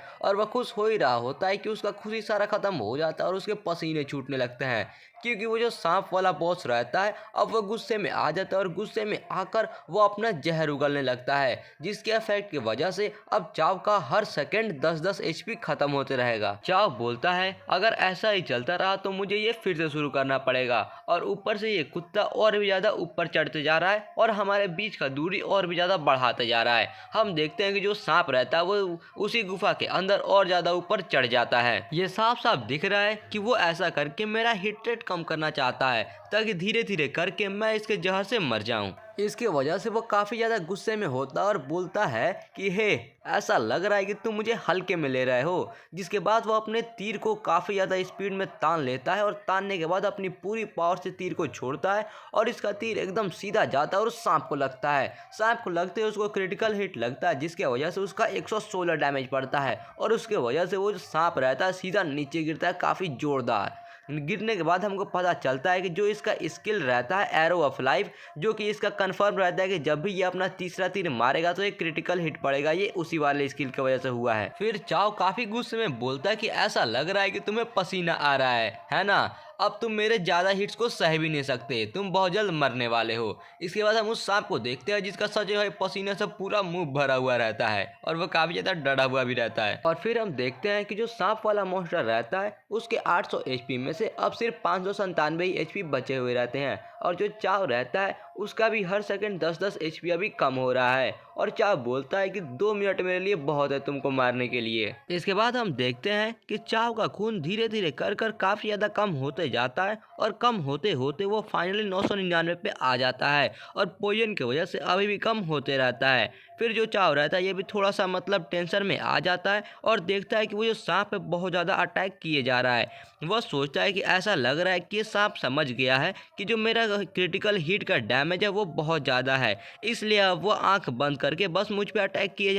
और वह खुश हो ही रहा होता है कि उसका खुशी सारा खत्म हो जाता है और उसके पसीने छूटने लगते हैं, क्योंकि वो जो सांप वाला बॉस रहता है अब वह गुस्से में आ जाता है और गुस्से में आकर वो अपना जहर उगलने लगता है, जिसके इफेक्ट की वजह से अब चाव का हर सेकंड 10-10 HP खत्म होते रहेगा। चाव बोलता है अगर ऐसा ही चलता रहा तो मुझे ये फिर से शुरू करना पड़ेगा। और ऊपर से ये कुत्ता और भी ज़्यादा ऊपर चढ़ते जा रहा है और हमारे बीच का दूरी और भी ज़्यादा बढ़ाते जा रहा है। हम देखते हैं कि जो सांप रहता है वो उसी गुफा के अंदर और ज़्यादा ऊपर चढ़ जाता है। ये साफ साफ दिख रहा है कि वो ऐसा करके मेरा हिट रेट कम करना चाहता है, ताकि धीरे धीरे करके मैं इसके जहर से मर जाऊं। इसके वजह से वो काफ़ी ज़्यादा गुस्से में होता है और बोलता है कि हे, ऐसा लग रहा है कि तुम मुझे हल्के में ले रहे हो। जिसके बाद वो अपने तीर को काफ़ी ज़्यादा स्पीड में तान लेता है और तानने के बाद अपनी पूरी पावर से तीर को छोड़ता है और इसका तीर एकदम सीधा जाता है और उस सांप को लगता है। सांप को लगते ही उसको क्रिटिकल हिट लगता है, जिसके वजह से उसका 116 डैमेज पड़ता है और उसके वजह से वो जो सांप रहता है सीधा नीचे गिरता है काफ़ी जोरदार। गिरने के बाद हमको पता चलता है कि जो इसका स्किल रहता है एरो ऑफ लाइफ, जो कि इसका कंफर्म रहता है कि जब भी ये अपना तीसरा तीर मारेगा तो एक क्रिटिकल हिट पड़ेगा, ये उसी वाले स्किल की वजह से हुआ है। फिर चाव काफी गुस्से में बोलता है कि ऐसा लग रहा है कि तुम्हें पसीना आ रहा है ना? अब तुम मेरे ज़्यादा हिट्स को सह भी नहीं सकते, तुम बहुत जल्द मरने वाले हो। इसके बाद हम उस सांप को देखते हैं जिसका सजे हुए पसीने से पूरा मुंह भरा हुआ रहता है और वह काफ़ी ज़्यादा डरा हुआ भी रहता है। और फिर हम देखते हैं कि जो सांप वाला मॉन्स्टर रहता है उसके 800 HP में से अब सिर्फ 597 HP बचे हुए रहते हैं और जो चाव रहता है उसका भी हर सेकंड 10-10 HP अभी कम हो रहा है। और चाव बोलता है कि 2 मिनट मेरे लिए बहुत है तुमको मारने के लिए। इसके बाद हम देखते हैं कि चाव का खून धीरे धीरे कर काफ़ी ज़्यादा कम होते जाता है और कम होते होते वो फाइनली 999 पे आ जाता है और पॉइजन की वजह से अभी भी कम होते रहता है। फिर जो चाव रहता है ये भी थोड़ा सा मतलब टेंशन में आ जाता है और देखता है कि वो जो सांप है बहुत ज़्यादा अटैक किए जा रहा है। वह सोचता है कि ऐसा लग रहा है कि ये सांप समझ गया है कि जो मेरा क्रिटिकल हिट का डैमेज है वो बहुत ज़्यादा है, इसलिए अब वो आंख बंद करके बस मुझ पे अटैक किए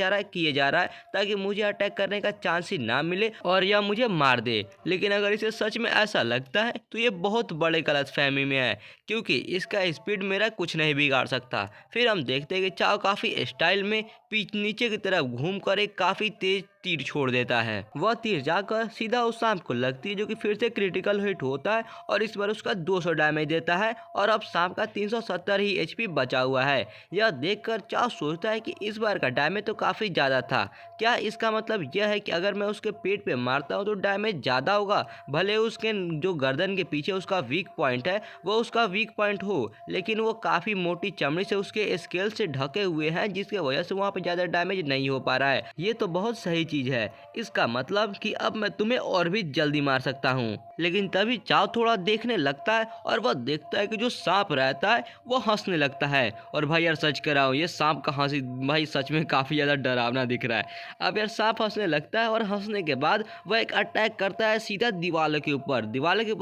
जा रहा है ताकि मुझे अटैक करने का चांस ही ना मिले और यह मुझे मार दे। लेकिन अगर इसे सच में ऐसा लगता है तो ये बहुत बड़े गलतफहमी में है, क्योंकि इसका स्पीड मेरा कुछ नहीं बिगाड़ सकता। फिर हम देखते हैं कि चाव काफ़ी स्टाइल में नीचे की तरफ घूम कर एक काफ़ी तेज तीर छोड़ देता है। वह तीर जाकर सीधा उस सांप को लगती है जो कि फिर से क्रिटिकल हिट होता है और इस बार उसका 200 डैमेज देता है और अब सांप का 370 ही HP बचा हुआ है। यह देखकर चाव सोचता है कि इस बार का डैमेज तो काफ़ी ज़्यादा था। क्या इसका मतलब यह है कि अगर मैं उसके पेट पे मारता हूँ तो डैमेज ज़्यादा होगा? भले उसके जो गर्दन के पीछे उसका वीक पॉइंट है वो उसका वीक पॉइंट हो, लेकिन वो काफ़ी मोटी चमड़ी से उसके स्केल से ढके हुए हैं, जिसके वजह से वहाँ पे ज़्यादा डैमेज नहीं हो पा रहा है। ये तो बहुत सही चीज़ है, इसका मतलब कि अब मैं तुम्हें और भी जल्दी मार सकता हूँ। लेकिन तभी चाव थोड़ा देखने लगता है और वह देखता है कि जो सांप रहता है वो हंसने लगता है। और भाई यार सच कह रहा हूँ, ये सांप का हंसी भाई सच में काफ़ी ज़्यादा डरावना दिख रहा है। अब यार सांप हंसने लगता है और हंसने के बाद वह एक अटैक करता है सीधा दीवार के ऊपर।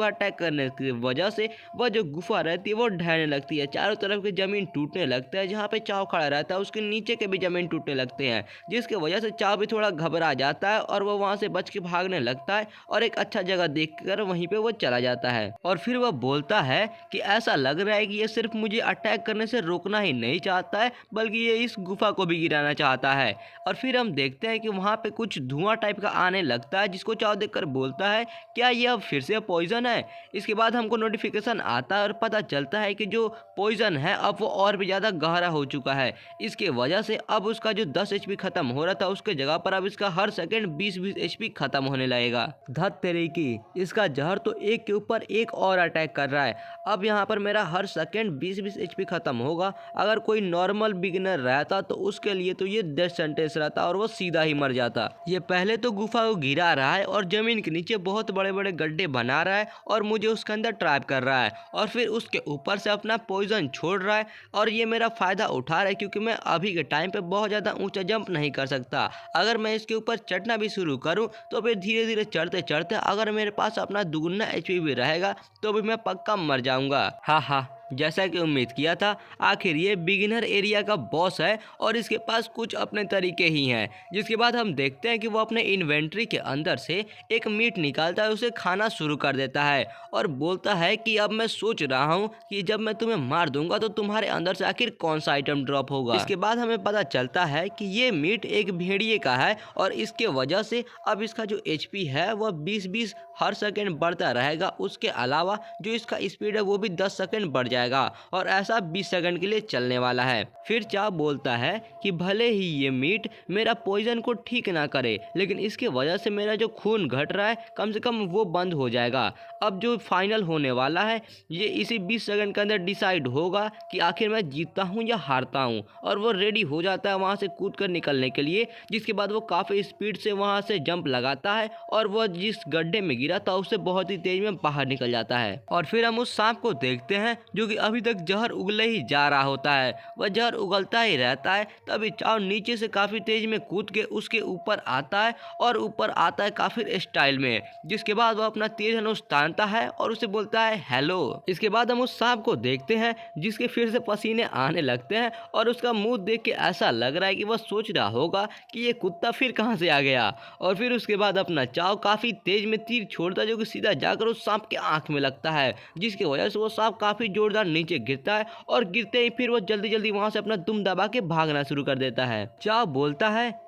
अटैक करने की वजह से वह जो गुफा रहती है वो ढहने लगती है, चारों तरफ की ज़मीन टूटने लगता है। जहाँ पे चाव खड़ा रहता है उसके नीचे के भी ज़मीन टूटने लगते हैं, जिसके वजह से चाव भी थोड़ा घबरा जाता है और वह वहाँ से बच के भागने लगता है और एक अच्छा जगह देखकर वहीं पे वो चला जाता है। और फिर वह बोलता है कि ऐसा लग रहा है कि ये सिर्फ मुझे अटैक करने से रोकना ही नहीं चाहता है, बल्कि ये इस गुफा को भी गिराना चाहता है। और फिर हम देखते हैं कि वहाँ पे कुछ धुआं टाइप का आने लगता है, जिसको चाओ देखकर बोलता है क्या ये अब फिर से पॉइजन है। इसके बाद हमको नोटिफिकेशन आता है और पता चलता है कि जो पॉइजन है अब वो और भी ज़्यादा गहरा हो चुका है। इसके वजह से अब उसका जो 10 HP खत्म हो रहा था, उसके जगह पर अब इसका हर सेकंड 20-20 HP खत्म होने लगेगा। धत तेरे की, इसका जहर तो एक के ऊपर एक और अटैक कर रहा है। अब यहाँ पर मेरा हर सेकंड 20-20 HP खत्म होगा। अगर कोई नॉर्मल बिगिनर रहता तो उसके लिए तो ये डेथ सेंटेंस रहता और वो सीधा ही मर जाता। ये पहले तो गुफा को गिरा रहा है और जमीन के नीचे बहुत बड़े बड़े गड्ढे बना रहा है और मुझे उसके अंदर ट्रैप कर रहा है, और फिर उसके ऊपर से अपना पॉइजन छोड़ रहा है। और ये मेरा फ़ायदा उठा रहा है क्योंकि मैं अभी के टाइम पे बहुत ज़्यादा ऊंचा जंप नहीं कर सकता। अगर मैं इसके ऊपर चढ़ना भी शुरू करूं तो फिर धीरे धीरे चढ़ते चढ़ते अगर मेरे पास अपना दुगुना HP भी रहेगा तो भी मैं पक्का मर जाऊंगा। हा, जैसा कि उम्मीद किया था, आखिर ये बिगिनर एरिया का बॉस है और इसके पास कुछ अपने तरीके ही हैं। जिसके बाद हम देखते हैं कि वो अपने इन्वेंट्री के अंदर से एक मीट निकालता है, उसे खाना शुरू कर देता है और बोलता है कि अब मैं सोच रहा हूँ कि जब मैं तुम्हें मार दूंगा तो तुम्हारे अंदर से आखिर कौन सा आइटम ड्रॉप होगा। इसके बाद हमें पता चलता है कि ये मीट एक भेड़िए का है और इसके वजह से अब इसका जो HP है वह 20-20 हर सेकेंड बढ़ता रहेगा। उसके अलावा जो इसका स्पीड है वो भी 10 सेकेंड बढ़ जाएगा और ऐसा 20 सेकंड के लिए चलने वाला है। फिर चाव बोलता है कि भले ही ये मीट मेरा पॉइजन को ठीक ना करे, लेकिन इसके वजह से मेरा जो खून घट रहा है कम से कम वो बंद हो जाएगा। अब जो फाइनल होने वाला है ये इसी 20 सेकंड के अंदर डिसाइड होगा कि आखिर मैं जीतता हूँ या हारता हूँ। और वो रेडी हो जाता है वहाँ से कूद कर निकलने के लिए, जिसके बाद वो काफ़ी स्पीड से वहाँ से जंप लगाता है और वह जिस गड्ढे में गिरा था उससे बहुत ही तेज में बाहर निकल जाता है। और फिर हम उस सांप को देखते हैं जो कि अभी तक जहर उगले ही जा रहा होता है। वह जहर उगलता ही रहता है। तभी चाव नीचे से काफ़ी तेज में कूद के उसके ऊपर आता है और ऊपर आता है काफ़ी स्टाइल में, जिसके बाद वह अपना तीर धनुष तानता है और उसे बोलता है हेलो। इसके बाद हम उस सांप को देखते हैं जिसके फिर से पसीने आने लगते हैं और उसका मुंह देख के ऐसा लग रहा है कि वह सोच रहा होगा कि ये कुत्ता फिर कहाँ से आ गया। और फिर उसके बाद अपना चाव काफ़ी तेज में तीर छोड़ता है जो कि सीधा जाकर उस सांप के आँख में लगता है, जिसकी वजह से वो सांप काफ़ी जोरदार नीचे गिरता है और गिरते ही फिर वो जल्दी जल्दी वहां से अपना दुम दबा के भागना शुरू कर देता है। चाव बोलता है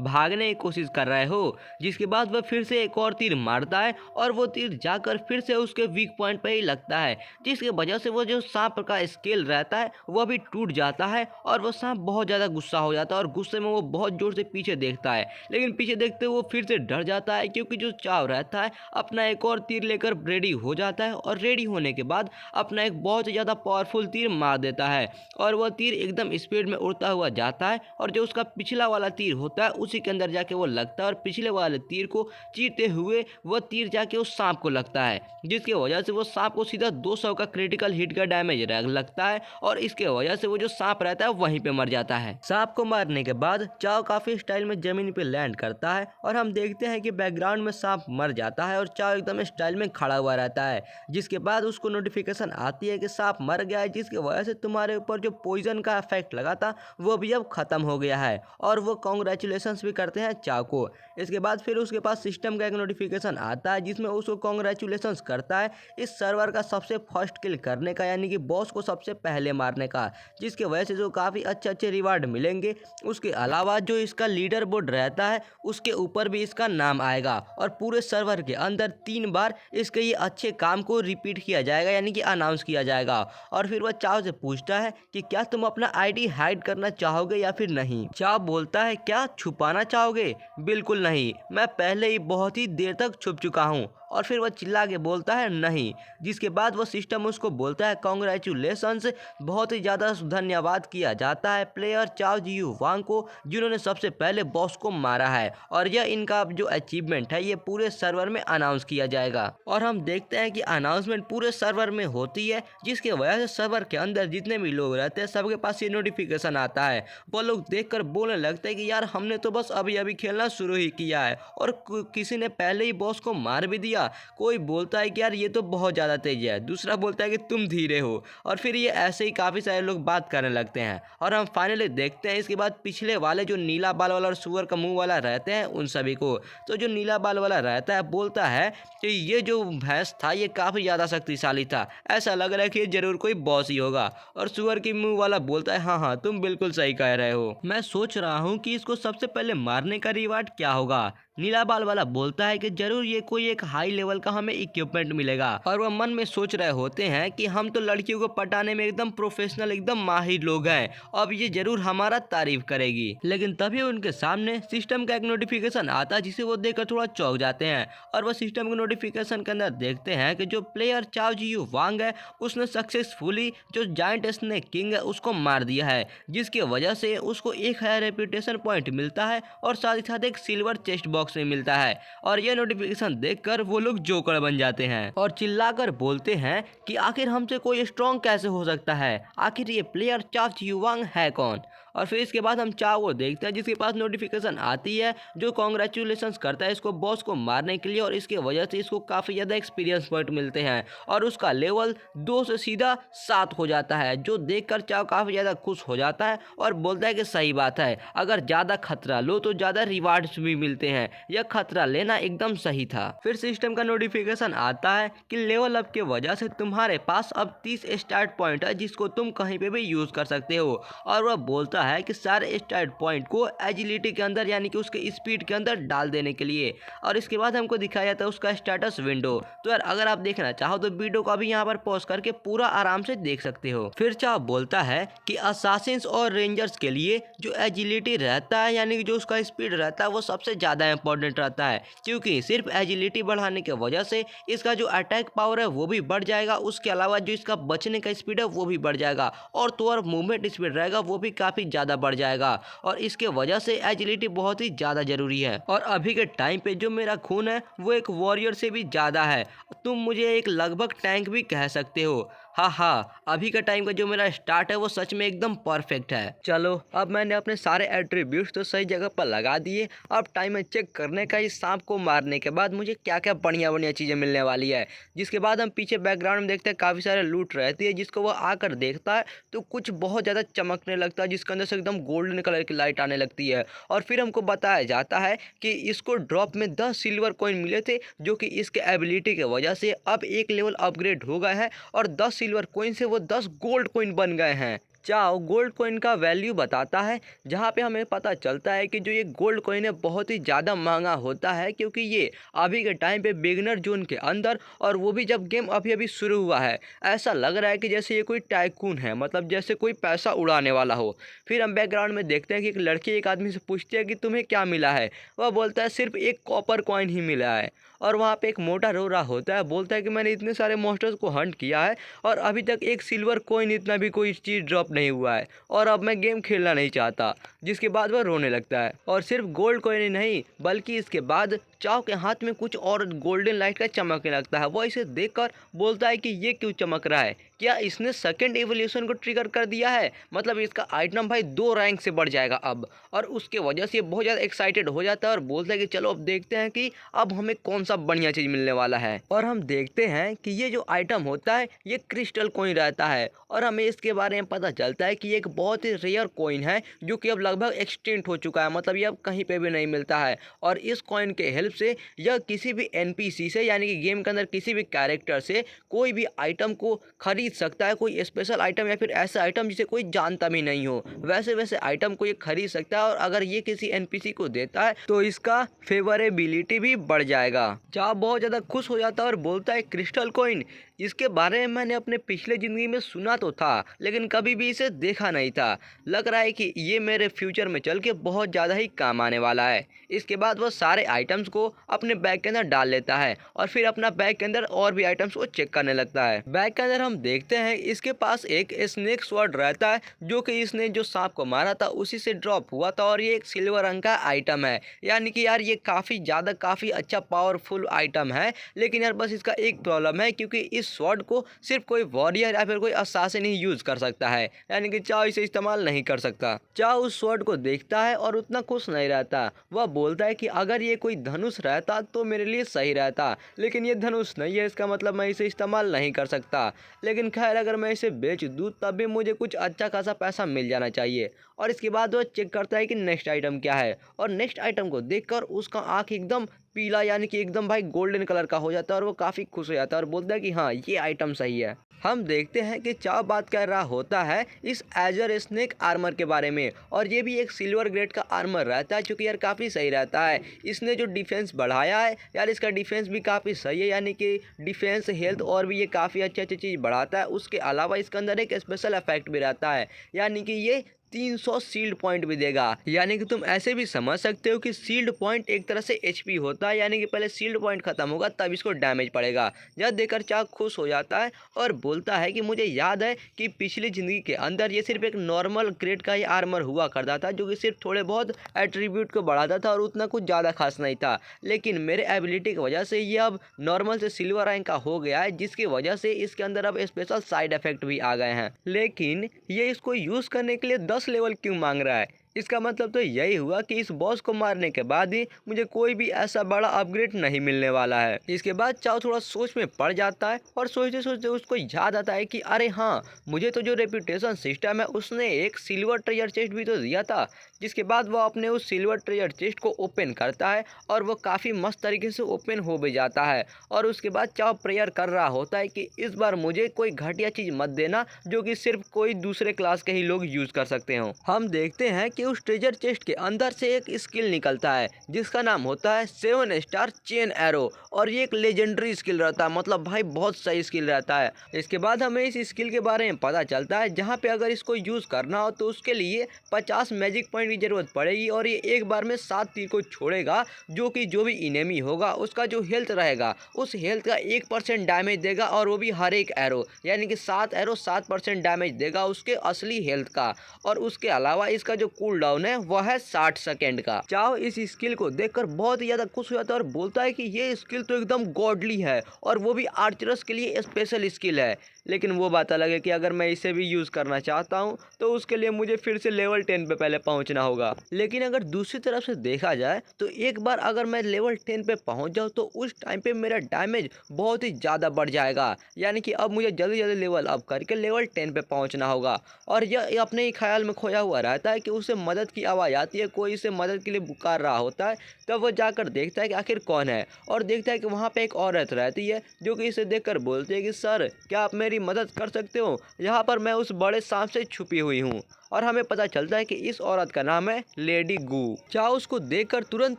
भागने की कोशिश कर रहे हो, जिसके बाद वह फिर से एक और तीर मारता है और वो तीर जाकर फिर से उसके वीक पॉइंट पे ही लगता है, जिसकी वजह से वो जो सांप का स्केल रहता है वह भी टूट जाता है और वो सांप बहुत ज़्यादा गुस्सा हो जाता है और गुस्से में वो बहुत जोर से पीछे देखता है। लेकिन पीछे देखते वो फिर से डर जाता है क्योंकि जो चाव रहता है अपना एक और तीर लेकर रेडी हो जाता है और रेडी होने के बाद अपना एक बहुत ही ज़्यादा पावरफुल तीर मार देता है और वह तीर एकदम स्पीड में उड़ता हुआ जाता है और जो उसका पिछला वाला तीर होता है उसी के अंदर जाके वो लगता है और पिछले वाले तीर को चीरते हुए वह तीर जाके उस सांप को लगता है, जिसकी वजह से वो सांप को सीधा 200 का क्रिटिकल हिट का डैमेज लगता है और इसके वजह से वो जो सांप रहता है वहीं पे मर जाता है। सांप को मारने के बाद चाव काफी स्टाइल में जमीन पे लैंड करता है और हम देखते हैं कि बैकग्राउंड में सांप मर जाता है और चाव एकदम स्टाइल में खड़ा हुआ रहता है। जिसके बाद उसको नोटिफिकेशन आती है कि सांप मर गया है, जिसकी वजह से तुम्हारे ऊपर जो पॉइजन का इफेक्ट लगा था वो भी अब खत्म हो गया है और वो कॉन्ग्रेचुलेशंस भी करते हैं चाव को। इसके बाद फिर उसके पास सिस्टम का एक नोटिफिकेशन आता है जिसमें उसको कॉन्ग्रेचुलेशंस करता है इस सर्वर का सबसे फर्स्ट किल करने का, यानी कि बॉस को सबसे पहले मारने का, जिसकी वजह से जो काफ़ी अच्छे रिवार्ड मिलेंगे। उसके अलावा जो इसका लीडर बोर्ड रहता है उसके ऊपर भी इसका नाम आएगा और पूरे सर्वर के अंदर 3 बार इसके ये अच्छे काम को रिपीट किया जाएगा, यानी कि अनाउंस किया जाएगा। और फिर वह चाव से पूछता है कि क्या तुम अपना आईडी हाइड करना चाहोगे या फिर नहीं। चाव बोलता है क्या छुपाना चाहोगे? बिल्कुल नहीं, मैं पहले ही बहुत ही देर तक छुप चुका हूँ। और फिर वह चिल्ला के बोलता है नहीं, जिसके बाद वो सिस्टम उसको बोलता है कॉन्ग्रेचुलेशंस, बहुत ही ज़्यादा धन्यवाद किया जाता है प्लेयर चाव जियू वांग को जिन्होंने सबसे पहले बॉस को मारा है और यह इनका जो अचीवमेंट है ये पूरे सर्वर में अनाउंस किया जाएगा। और हम देखते हैं कि अनाउंसमेंट पूरे सर्वर में होती है, जिसकी वजह से सर्वर के अंदर जितने भी लोग रहते हैं सबके पास ये नोटिफिकेशन आता है। वो लोग देखकर बोलने लगते हैं कि यार हमने तो बस अभी अभी खेलना शुरू ही किया है और किसी ने पहले ही बॉस को मार भी दिया। कोई बोलता है कि यार ये तो बहुत ज़्यादा तेज है, दूसरा बोलता है कि तुम धीरे हो, और फिर ये ऐसे ही काफ़ी सारे लोग बात करने लगते हैं। और हम फाइनली देखते हैं इसके बाद पिछले वाले जो नीला बाल वाला और सुअर का मुंह वाला रहते हैं उन सभी को। तो जो नीला बाल वाला रहता है बोलता है कि ये जो भैंस था ये काफ़ी ज़्यादा शक्तिशाली था, ऐसा लग रहा है कि जरूर कोई बॉस ही होगा। और सुअर की मुंह वाला बोलता है हाँ हाँ तुम बिल्कुल सही कह रहे हो, मैं सोच रहा हूँ कि इसको सबसे पहले मारने का रिवार्ड क्या होगा। नीला बाल वाला बोलता है कि जरूर ये कोई एक हाई लेवल का हमें इक्विपमेंट मिलेगा। और वह मन में सोच रहे होते हैं कि हम तो लड़कियों को पटाने में एकदम प्रोफेशनल एकदम माहिर लोग हैं, अब ये जरूर हमारा तारीफ करेगी। लेकिन तभी उनके सामने सिस्टम का एक नोटिफिकेशन आता है जिसे वो देखकर थोड़ा चौंक जाते हैं। और वह सिस्टम के नोटिफिकेशन के अंदर देखते हैं कि जो प्लेयर चाओ जियू वांग है उसने सक्सेसफुली जो जायंट स्नेक किंग है उसको मार दिया है, जिसकी वजह से उसको 1000 रेपुटेशन पॉइंट मिलता है और साथ ही साथ एक सिल्वर चेस्ट बॉक्स में मिलता है। और यह नोटिफिकेशन देखकर वो लोग जोकर बन जाते हैं और चिल्लाकर बोलते हैं कि आखिर हमसे कोई स्ट्रॉन्ग कैसे हो सकता है, आखिर ये प्लेयर चाओ जियू वांग है कौन। और फिर इसके बाद हम चाओ को देखते हैं जिसके पास नोटिफिकेशन आती है जो कॉन्ग्रेचुलेशंस करता है इसको बॉस को मारने के लिए, और इसके वजह से इसको काफ़ी ज़्यादा एक्सपीरियंस पॉइंट मिलते हैं और उसका लेवल 2 से सीधा 7 हो जाता है, जो देखकर चाओ काफ़ी ज़्यादा खुश हो जाता है और बोलता है कि सही बात है, अगर ज़्यादा खतरा लो तो ज़्यादा रिवार्ड्स भी मिलते हैं, यह खतरा लेना एकदम सही था। फिर सिस्टम का नोटिफिकेशन आता है कि लेवल अप की वजह से तुम्हारे पास अब 30 स्टार्ट पॉइंट है जिसको तुम कहीं पे भी यूज़ कर सकते हो। और वह बोलता है कि सारे स्टार्ट पॉइंट को एजिलिटी के अंदर यानी कि उसके स्पीड के अंदर डाल देने के लिए। और इसके बाद हमको दिखाया जाता है उसका स्टेटस विंडो। तो यार अगर आप देखना चाहो तो वीडियो को अभी यहाँ पर पॉज करके पूरा आराम से देख सकते हो। फिर चाओ बोलता है कि असासिन्स और रेंजर्स के लिए जो एजिलिटी रहता है यानी कि जो उसका स्पीड रहता है वो सबसे ज़्यादा इंपॉर्टेंट रहता है, क्योंकि सिर्फ एजिलिटी बढ़ाने की वजह से इसका जो अटैक पावर है वो भी बढ़ जाएगा, उसके अलावा जो इसका बचने का स्पीड है वो भी बढ़ जाएगा और तो और मूवमेंट स्पीड रहेगा वो भी काफ़ी ज़्यादा बढ़ जाएगा। और इसके वजह से एजिलिटी बहुत ही ज़्यादा ज़रूरी है। और अभी के टाइम पे जो मेरा खून है वो एक वॉरियर से भी ज़्यादा है, तुम मुझे एक लगभग टैंक भी कह सकते हो। हाँ, अभी का टाइम का जो मेरा स्टार्ट है वो सच में एकदम परफेक्ट है। चलो अब मैंने अपने सारे एट्रीब्यूट्स तो सही जगह पर लगा दिए, अब टाइम है चेक करने का इस सांप को मारने के बाद मुझे क्या क्या बढ़िया बढ़िया चीज़ें मिलने वाली है। जिसके बाद हम पीछे बैकग्राउंड में देखते हैं काफ़ी सारे लूट रहती है, जिसको वह आकर देखता है तो कुछ बहुत ज़्यादा चमकने लगता है जिसके अंदर से एकदम गोल्डन कलर की लाइट आने लगती है। और फिर हमको बताया जाता है कि इसको ड्रॉप में 10 सिल्वर कॉइन मिले थे, जो कि इसके एबिलिटी की वजह से अब एक लेवल अपग्रेड हो गए हैं और 10 सिल्वर कॉइन से वो 10 गोल्ड कॉइन बन गए हैं। चाओ गोल्ड कॉइन का वैल्यू बताता है, जहाँ पे हमें पता चलता है कि जो ये गोल्ड कॉइन है बहुत ही ज़्यादा महंगा होता है, क्योंकि ये अभी के टाइम पे बिगनर जोन के अंदर, और वो भी जब गेम अभी अभी शुरू हुआ है, ऐसा लग रहा है कि जैसे ये कोई टाइकून है, मतलब जैसे कोई पैसा उड़ाने वाला हो। फिर हम बैकग्राउंड में देखते हैं कि एक लड़की एक आदमी से पूछती है कि तुम्हें क्या मिला है, वह बोलता है सिर्फ एक कॉपर कॉइन ही मिला है। और वहाँ पे एक मोटा रो रहा होता है, बोलता है कि मैंने इतने सारे मॉन्स्टर्स को हंट किया है और अभी तक एक सिल्वर कॉइन इतना भी कोई चीज़ ड्रॉप नहीं हुआ है और अब मैं गेम खेलना नहीं चाहता। जिसके बाद वह रोने लगता है। और सिर्फ गोल्ड कॉइन ही नहीं बल्कि इसके बाद चाओ के हाथ में कुछ और गोल्डन लाइट का चमकने लगता है। वह इसे देखकर बोलता है कि ये क्यों चमक रहा है, क्या इसने सेकंड एवोल्यूशन को ट्रिगर कर दिया है, मतलब इसका आइटम भाई 2 रैंक से बढ़ जाएगा अब। और उसके वजह से ये बहुत ज़्यादा एक्साइटेड हो जाता है और बोलता है कि चलो अब देखते हैं कि अब हमें कौन सा बढ़िया चीज़ मिलने वाला है। और हम देखते हैं कि ये जो आइटम होता है ये क्रिस्टल कॉइन रहता है और हमें इसके बारे में पता चलता है कि ये एक बहुत ही रेयर कॉइन है जो कि अब लगभग एक्सटिंक्ट हो चुका है, मतलब ये अब कहीं पे भी नहीं मिलता है। और इस कॉइन के हेल्प से यह किसी भी एनपीसी से यानी कि गेम के अंदर किसी भी कैरेक्टर से कोई भी आइटम को खरीद सकता है, कोई स्पेशल आइटम या फिर ऐसा आइटम जिसे कोई जानता भी नहीं हो, वैसे वैसे आइटम को ये खरीद सकता है। और अगर ये किसी एनपीसी को देता है तो इसका फेवरेबिलिटी भी बढ़ जाएगा। चाओ बहुत ज़्यादा खुश हो जाता है और बोलता है क्रिस्टल कॉइन, इसके बारे में मैंने अपने पिछले ज़िंदगी में सुना तो था लेकिन कभी भी इसे देखा नहीं था, लग रहा है कि ये मेरे फ्यूचर में चल के बहुत ज़्यादा ही काम आने वाला है। इसके बाद वह सारे आइटम्स को अपने बैग के अंदर डाल लेता है और फिर अपना बैग के अंदर और भी आइटम्स को चेक करने लगता है। बैग के अंदर हम देखते हैं इसके पास एक स्नेक स्वॉर्ड रहता है जो कि इसने जो सांप को मारा था उसी से ड्रॉप हुआ था और ये एक सिल्वर रंग का आइटम है, यानी कि यार ये काफ़ी अच्छा पावरफुल आइटम है। लेकिन यार बस इसका एक प्रॉब्लम है, क्योंकि इस स्वॉर्ड को सिर्फ कोई वॉरियर या फिर कोई असासिन ही यूज़ कर सकता है, यानी कि चाओ इसे इस्तेमाल नहीं कर सकता। चाओ उस स्वॉर्ड को देखता है और उतना खुश नहीं रहता। वह बोलता है कि अगर ये कोई धनुष रहता तो मेरे लिए सही रहता, लेकिन ये धनुष नहीं है, इसका मतलब मैं इसे इस्तेमाल नहीं कर सकता। लेकिन खैर अगर मैं इसे बेच दूँ तब भी मुझे कुछ अच्छा खासा पैसा मिल जाना चाहिए। और इसके बाद वह चेक करता है कि नेक्स्ट आइटम क्या है और नेक्स्ट आइटम को देखकर उसका आँख एकदम पीला यानी कि एकदम भाई गोल्डन कलर का हो जाता है और वो काफ़ी खुश हो जाता है और बोलता है कि हाँ ये आइटम सही है। हम देखते हैं कि चाओ बात कर रहा होता है इस एजर स्नेक आर्मर के बारे में, और ये भी एक सिल्वर ग्रेड का आर्मर रहता है जो कि यार काफ़ी सही रहता है। इसने जो डिफेंस बढ़ाया है यार, इसका डिफेंस भी काफ़ी सही है, यानी कि डिफेंस, हेल्थ और भी ये काफ़ी अच्छी अच्छी चीज़ बढ़ाता है। उसके अलावा इसके अंदर एक स्पेशल इफेक्ट भी रहता है, यानी कि ये 300 शील्ड पॉइंट भी देगा। यानी कि तुम ऐसे भी समझ सकते हो कि शील्ड पॉइंट एक तरह से एचपी होता है, यानी कि पहले शील्ड पॉइंट खत्म होगा तब इसको डैमेज पड़ेगा। यह देखकर चाक खुश हो जाता है और बोलता है कि मुझे याद है कि पिछली ज़िंदगी के अंदर ये सिर्फ एक नॉर्मल ग्रेड का ही आर्मर हुआ करता था जो कि सिर्फ थोड़े बहुत एट्रीब्यूट को बढ़ाता था और उतना कुछ ज़्यादा खास नहीं था, लेकिन मेरे एबिलिटी की वजह से ये अब नॉर्मल से सिल्वर रैंक का हो गया है, जिसकी वजह से इसके अंदर अब स्पेशल साइड इफेक्ट भी आ गए हैं। लेकिन ये इसको यूज़ करने के लिए 10 लेवल क्यों मांग रहा है? इसका मतलब तो यही हुआ कि इस बॉस को मारने के बाद ही मुझे कोई भी ऐसा बड़ा अपग्रेड नहीं मिलने वाला है। इसके बाद चाओ थोड़ा सोच में पड़ जाता है और सोचते सोचते उसको याद आता है कि अरे हाँ, मुझे तो जो रेपुटेशन सिस्टम है उसने एक सिल्वर ट्रेजर चेस्ट भी तो दिया था। जिसके बाद वो अपने उस सिल्वर ट्रेजर चेस्ट को ओपन करता है और वो काफ़ी मस्त तरीके से ओपन हो भी जाता है, और उसके बाद चाओ प्रेयर कर रहा होता है कि इस बार मुझे कोई घटिया चीज़ मत देना जो कि सिर्फ कोई दूसरे क्लास के ही लोग यूज़ कर सकते हो। हम देखते हैं कि उस ट्रेजर चेस्ट के अंदर से एक स्किल निकलता है जिसका नाम होता है 7 स्टार चेन एरो, और ये एक लेजेंडरी स्किल रहता है, मतलब भाई बहुत सही स्किल रहता है। इसके बाद हमें इस स्किल के बारे में पता चलता है जहाँ पे अगर इसको यूज़ करना हो तो उसके लिए 50 मैजिक पॉइंट की ज़रूरत पड़ेगी, और ये एक बार में 7 तीर को छोड़ेगा जो कि जो भी इनेमी होगा उसका जो हेल्थ रहेगा उस हेल्थ का 1% डैमेज देगा, और वो भी हर एक एरो, यानी कि 7 एरो 7% डैमेज देगा उसके असली हेल्थ का। और उसके अलावा इसका जो कूल डाउन है वह है 60 सेकेंड का। चाओ इस स्किल को देखकर बहुत ही ज़्यादा खुश हो जाता है और बोलता है कि ये स्किल तो एकदम गॉडली है और वो भी आर्चरस के लिए स्पेशल स्किल है। लेकिन वो बात अलग है कि अगर मैं इसे भी यूज़ करना चाहता हूँ तो उसके लिए मुझे फिर से लेवल 10 पे पहले पहुँचना होगा। लेकिन अगर दूसरी तरफ से देखा जाए तो एक बार अगर मैं लेवल 10 पे पहुँच जाऊँ तो उस टाइम पे मेरा डैमेज बहुत ही ज़्यादा बढ़ जाएगा, यानी कि अब मुझे जल्दी जल्दी लेवल अप करके लेवल 10 पे पहुँचना होगा। और यह अपने ही ख्याल में खोया हुआ रहता है कि उसे मदद की आवाज़ आती है, कोई इसे मदद के लिए पुकार रहा होता है। तब वह जाकर देखता है कि आखिर कौन है, और देखता है कि वहाँ पे एक औरत रहती है जो कि इसे देखकर बोलती है कि सर क्या आप मेरी मदद कर सकते हो, यहाँ पर मैं उस बड़े सांप से छुपी हुई हूँ। और हमें पता चलता है कि इस औरत का नाम है लेडी गू। चाओ उसको देखकर तुरंत